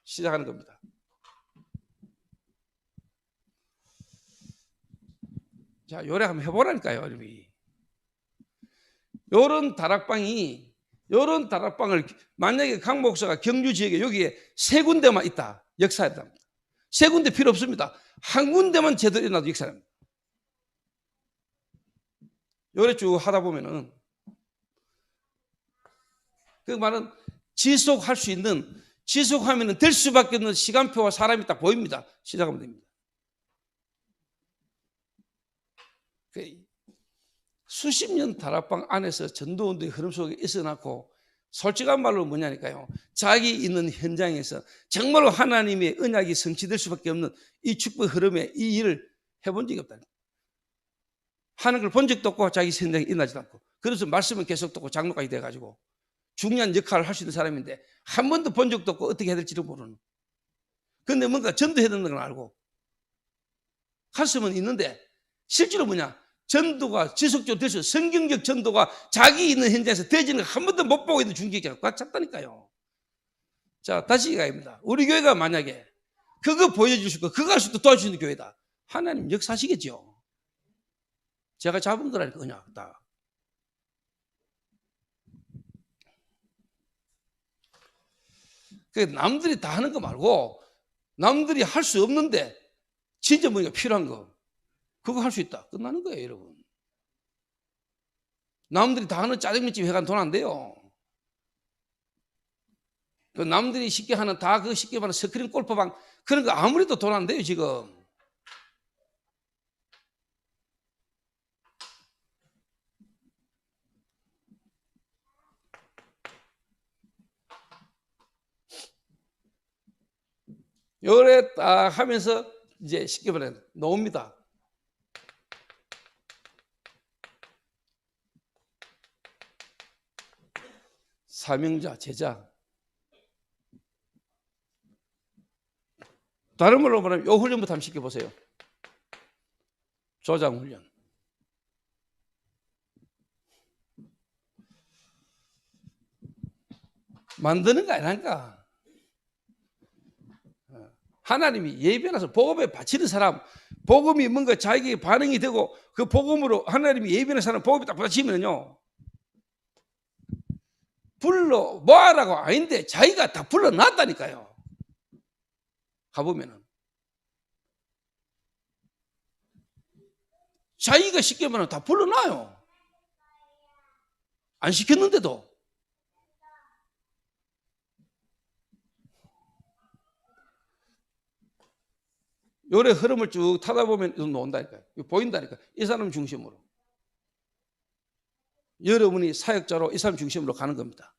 시작하는 겁니다. 자, 요래 한번 해보라니까요, 여러분이. 요런 다락방을 만약에 강 목사가 경주 지역에 여기에 3군데만 있다, 역사합니다. 3군데 필요 없습니다. 한 군데만 제대로 일어나도 역사합니다. 요래 쭉 하다 보면은 그 말은 지속하면 될 수밖에 없는 시간표와 사람이 딱 보입니다. 시작하면 됩니다. 수십 년 다락방 안에서 전도운동의 흐름 속에 있어놨고, 솔직한 말로 뭐냐니까요, 자기 있는 현장에서 정말로 하나님의 언약이 성취될 수밖에 없는 이 축복 흐름에 이 일을 해본 적이 없다. 하는 걸 본 적도 없고 자기 현장에 일어나지도 않고, 그래서 말씀은 계속 듣고 장로까지 돼가지고 중요한 역할을 할 수 있는 사람인데 한 번도 본 적도 없고 어떻게 해야 될지를 모르는. 그런데 뭔가 전도해야 되는 걸 알고 가슴은 있는데 실제로 뭐냐, 전도가 지속적으로 될 수 있어요. 성경적 전도가 자기 있는 현장에서 되지는 한 번도 못 보고 있는 중직자가 꽉 찼다니까요. 자, 다시 이야기합니다. 우리 교회가 만약에 그거 보여줄 수 있고 그거 할 수 있도 도와주시는 교회다, 하나님 역사하시겠죠. 제가 잡은 거라니까, 그냥 다. 남들이 다 하는 거 말고 남들이 할 수 없는데 진짜 뭐가 필요한 거, 그거 할 수 있다, 끝나는 거예요, 여러분. 남들이 다 하는 짜장면집 회관 돈 안 돼요. 그 남들이 쉽게 하는 다 그 쉽게 말하는 스크린 골프방 그런 거 아무래도 돈 안 돼요, 지금. 요래 딱 하면서 이제 쉽게 말하면 나옵니다. 사명자, 제자. 다른 말로 말하면 요 훈련부터 한번 시켜보세요. 조장 훈련. 만드는 거 아니라니까. 하나님이 예배나서 복음에 바치는 사람, 복음이 뭔가 자기에게 반응이 되고 그 복음으로 하나님이 예배하는 사람 복음이 딱 받아치면요, 불러 뭐하라고 아닌데 자기가 다 불러놨다니까요. 가보면은 자기가 쉽게 말하면 다 불러놔요. 안 시켰는데도. 요래 흐름을 쭉 타다 보면 나온다니까요. 보인다니까요. 이 사람 중심으로. 여러분이 사역자로 이 사람 중심으로 가는 겁니다.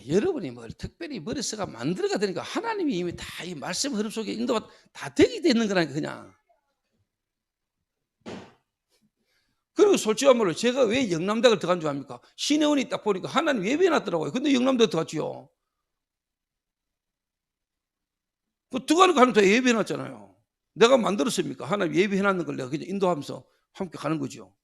여러분이 뭘 특별히 머릿속가 만들어가 되니까 하나님이 이미 다 이 말씀 흐름 속에 인도가 다 되게 되는 거라니까, 그냥. 그리고 솔직한 말로 제가 왜 영남대학을 들어간 줄 압니까? 신혜원이 딱 보니까 하나님 예배해놨더라고요. 근데 영남대학 들어갔지요. 그 들어가는 거 하면 다 예배해놨잖아요. 내가 만들었습니까? 하나님 예배해놨는 걸 내가 그냥 인도하면서 함께 가는 거죠.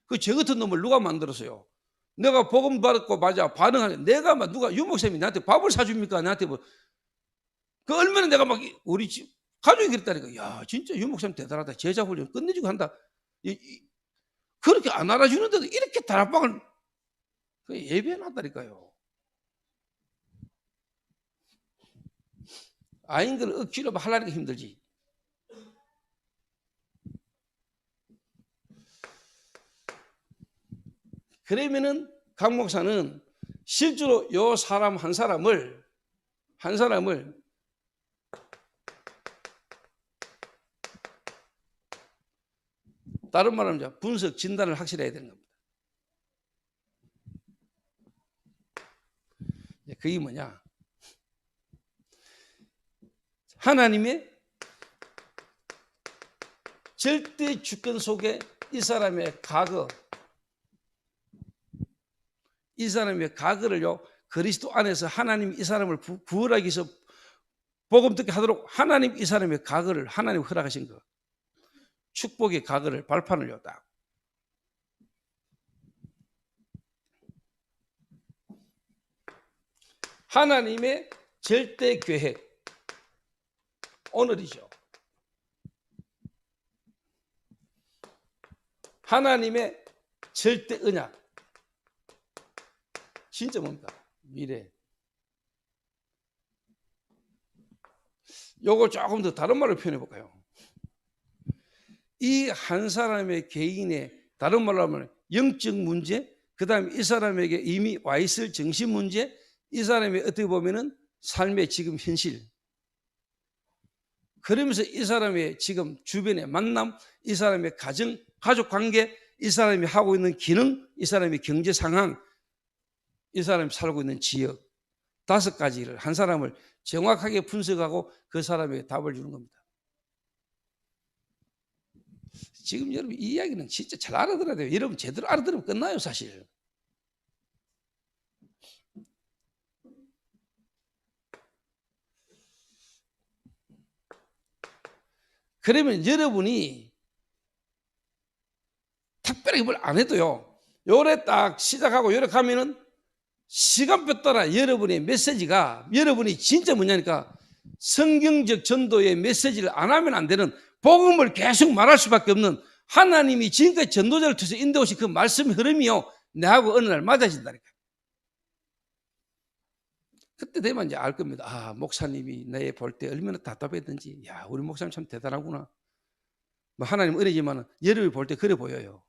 그 저 같은 놈을 누가 만들었어요? 내가 복음 받고 맞아 반응하는, 내가 막 누가 유목사님이 나한테 밥을 사줍니까? 나한테 뭐, 그 얼마나 내가 막 우리 집 가족이 그랬다니까. 야, 진짜 유목사님 대단하다. 제자 훈련 끝내주고 한다. 그렇게 안 알아주는데도 이렇게 다락방을 예배해놨다니까요. 아닌 걸 억지로 하려니까 힘들지. 그러면은 강 목사는 실제로 요 사람 한 사람을 다른 말로 하면 분석 진단을 확실히 해야 되는 겁니다. 그게 뭐냐, 하나님의 절대 주권 속에 이 사람의 과거, 이 사람의 과거를요, 그리스도 안에서 하나님 이 사람을 구원하기 위해서 복음 듣게 하도록 하나님 이 사람의 과거를 하나님 허락하신 거. 축복의 과거를 발판을요, 딱. 하나님의 절대 계획. 오늘이죠. 하나님의 절대 언약. 진짜 뭡니까? 미래. 요걸 조금 더 다른 말로 표현해 볼까요? 이 한 사람의 개인의, 다른 말로 하면 영적 문제, 그 다음에 이 사람에게 이미 와 있을 정신 문제, 이 사람이 어떻게 보면은 삶의 지금 현실. 그러면서 이 사람의 지금 주변의 만남, 이 사람의 가정, 가족 관계, 이 사람이 하고 있는 기능, 이 사람의 경제 상황, 이 사람이 살고 있는 지역, 5가지를 한 사람을 정확하게 분석하고 그 사람에게 답을 주는 겁니다. 지금 여러분 이 이야기는 진짜 잘 알아들어야 돼요. 여러분 제대로 알아들으면 끝나요, 사실. 그러면 여러분이 특별하게 뭘 안 해도요, 요래 딱 시작하고 요래 가면은 시간표 따라 여러분의 메시지가, 여러분이 진짜 뭐냐니까 성경적 전도의 메시지를 안 하면 안 되는, 복음을 계속 말할 수밖에 없는, 하나님이 지금까지 전도자를 통해서 인도하신 그 말씀의 흐름이요, 내하고 어느 날 맞아진다니까. 그때 되면 이제 알 겁니다. 아, 목사님이 내 볼 때 얼마나 답답했던지. 야, 우리 목사님 참 대단하구나. 뭐 하나님 은혜지만 여러분이 볼 때 그래 보여요.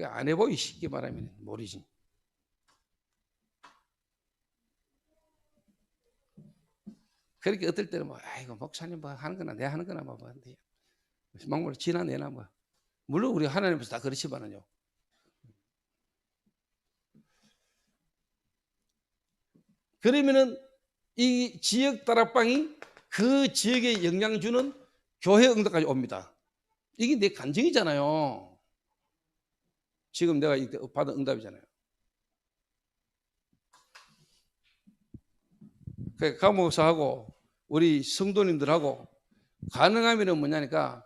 안 해보기 쉽게 말하면 모르지. 그렇게 어떨 때는 뭐, 아이고 목사님 뭐 하는 거나 내가 하는 거나 뭐 막말 지나내나 뭐. 물론 우리 하나님께서 다 그렇지만은요. 그러면은 이 지역 다락방이 그 지역에 영향 주는 교회 응답까지 옵니다. 이게 내 간증이잖아요. 지금 내가 받은 응답이잖아요. 강 목사하고 우리 성도님들하고 가능하면 뭐냐니까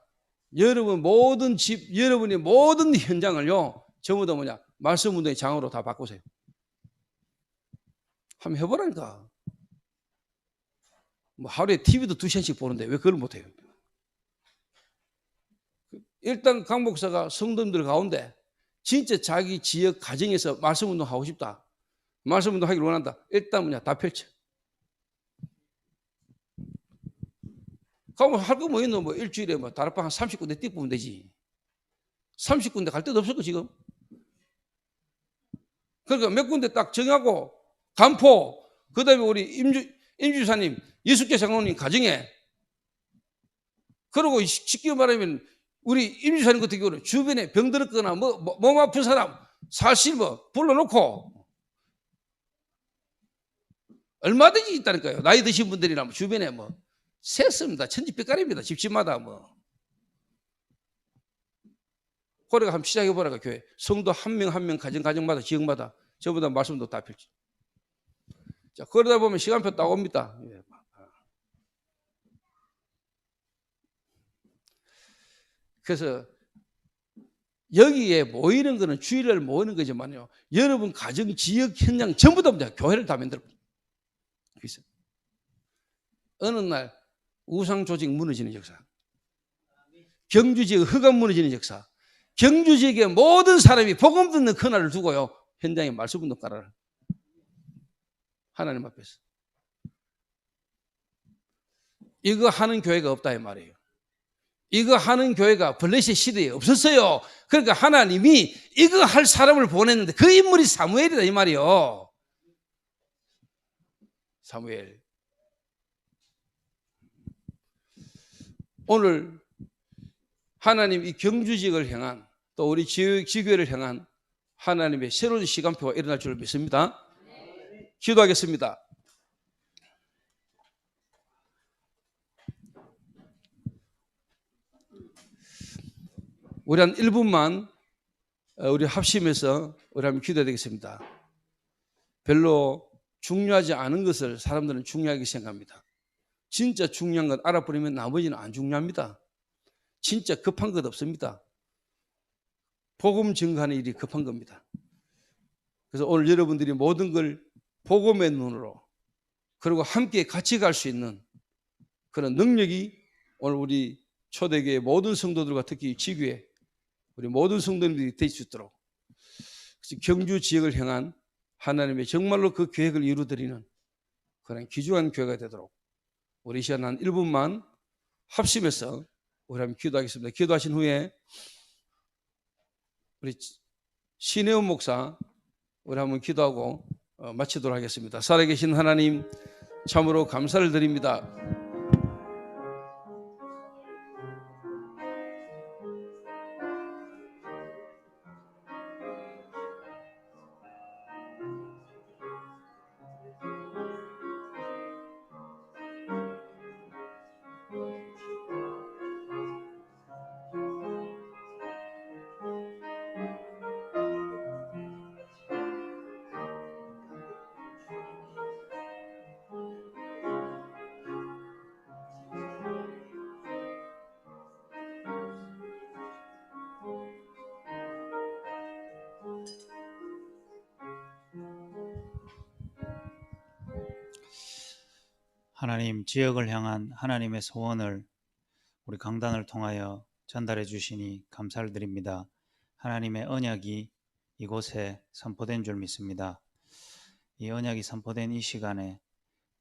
여러분 모든 집, 여러분의 모든 현장을요, 전부 다 뭐냐, 말씀 운동의 장으로 다 바꾸세요. 한번 해보라니까. 뭐 하루에 TV도 2시간씩 보는데 왜 그걸 못해요? 일단 강 목사가 성도님들 가운데 진짜 자기 지역 가정에서 말씀 운동 하고 싶다, 말씀 운동 하기를 원한다, 일단 뭐냐, 다 펼쳐. 그럼 할 거 뭐 있노? 뭐 일주일에 뭐 다락방 한 30군데 띠뿌면 되지. 30군데 갈 데도 없을 거 지금. 그러니까 몇 군데 딱 정하고, 간포, 그 다음에 우리 임주사님, 예수께 장로님 가정에, 그리고 쉽게 말하면 우리 임주사님 같은 경우는 주변에 병들었거나 몸 아픈 사람 사실 뭐 불러놓고 얼마든지 있다니까요. 나이 드신 분들이나 뭐 주변에 뭐 셌습니다. 천지백갈입니다. 집집마다 뭐. 그래가 한번 시작해보라가 교회. 성도 한 명 한 명 가정마다 지역마다 전부 다 말씀도 다 펼쳐. 자, 그러다 보면 시간표 딱 옵니다. 그래서 여기에 모이는 거는 주일을 모이는 거지만요, 여러분 가정, 지역, 현장 전부 다 교회를 다 만들어. 그래서 어느 날 우상 조직 무너지는 역사, 경주 지역 흑암 무너지는 역사, 경주 지역의 모든 사람이 복음 듣는 그날을 두고요, 현장에 말씀 운동 깔아라. 하나님 앞에서. 이거 하는 교회가 없다 이 말이에요. 이거 하는 교회가 블레셋 시대에 없었어요. 그러니까 하나님이 이거 할 사람을 보냈는데 그 인물이 사무엘이다 이 말이에요. 사무엘. 오늘 하나님 이 경주 지역을 향한, 또 우리 지교회를 향한 하나님의 새로운 시간표가 일어날 줄 믿습니다. 기도하겠습니다. 우리 한 1분만 우리 합심해서 우리 한번 기도해야 되겠습니다. 별로 중요하지 않은 것을 사람들은 중요하게 생각합니다. 진짜 중요한 것 알아버리면 나머지는 안 중요합니다. 진짜 급한 것 없습니다. 복음 증거하는 일이 급한 겁니다. 그래서 오늘 여러분들이 모든 걸 복음의 눈으로 그리고 함께 같이 갈 수 있는 그런 능력이 오늘 우리 초대교회 모든 성도들과 특히 지교회 우리 모든 성도님들이 될 수 있도록 경주 지역을 향한 하나님의 정말로 그 계획을 이루어드리는 그런 귀중한 교회가 되도록 우리 시간 한 1분만 합심해서 우리 한번 기도하겠습니다. 기도하신 후에 우리 신혜원 목사 우리 한번 기도하고 마치도록 하겠습니다. 살아계신 하나님 참으로 감사를 드립니다. 하나님, 지역을 향한 하나님의 소원을 우리 강단을 통하여 전달해 주시니 감사를 드립니다. 하나님의 언약이 이곳에 선포된 줄 믿습니다. 이 언약이 선포된 이 시간에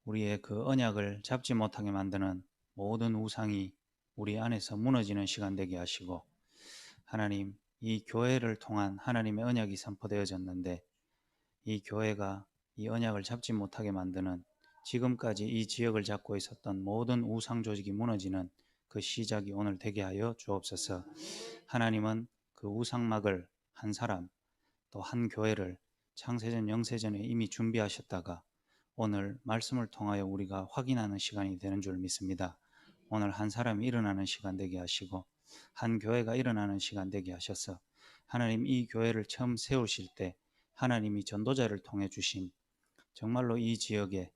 우리의 그 언약을 잡지 못하게 만드는 모든 우상이 우리 안에서 무너지는 시간 되게 하시고, 하나님, 이 교회를 통한 하나님의 언약이 선포되어졌는데 이 교회가 이 언약을 잡지 못하게 만드는 지금까지 이 지역을 잡고 있었던 모든 우상 조직이 무너지는 그 시작이 오늘 되게 하여 주옵소서. 하나님은 그 우상막을 한 사람 또 한 교회를 창세전 영세전에 이미 준비하셨다가 오늘 말씀을 통하여 우리가 확인하는 시간이 되는 줄 믿습니다. 오늘 한 사람이 일어나는 시간 되게 하시고 한 교회가 일어나는 시간 되게 하셔서 하나님 이 교회를 처음 세우실 때 하나님이 전도자를 통해 주신 정말로 이 지역에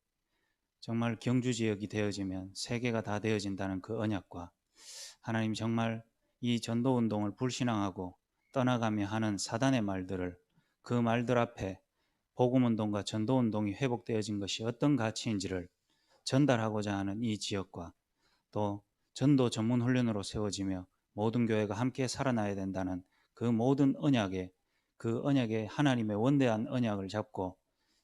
정말 경주 지역이 되어지면 세계가 다 되어진다는 그 언약과 하나님 정말 이 전도운동을 불신앙하고 떠나가며 하는 사단의 말들을 그 말들 앞에 복음운동과 전도운동이 회복되어진 것이 어떤 가치인지를 전달하고자 하는 이 지역과 또 전도 전문 훈련으로 세워지며 모든 교회가 함께 살아나야 된다는 그 모든 언약에 그 언약에 하나님의 원대한 언약을 잡고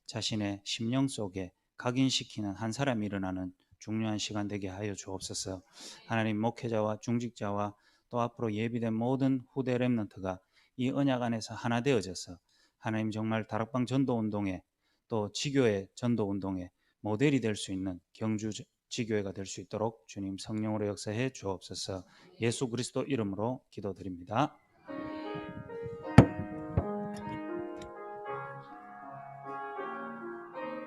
자신의 심령 속에 각인시키는 한 사람이 일어나는 중요한 시간 되게 하여 주옵소서. 하나님 목회자와 중직자와 또 앞으로 예비된 모든 후대 렘넌트가 이 언약 안에서 하나 되어져서 하나님 정말 다락방 전도운동에 또 지교의 전도운동에 모델이 될 수 있는 경주 지교회가 될 수 있도록 주님 성령으로 역사해 주옵소서. 예수 그리스도 이름으로 기도드립니다.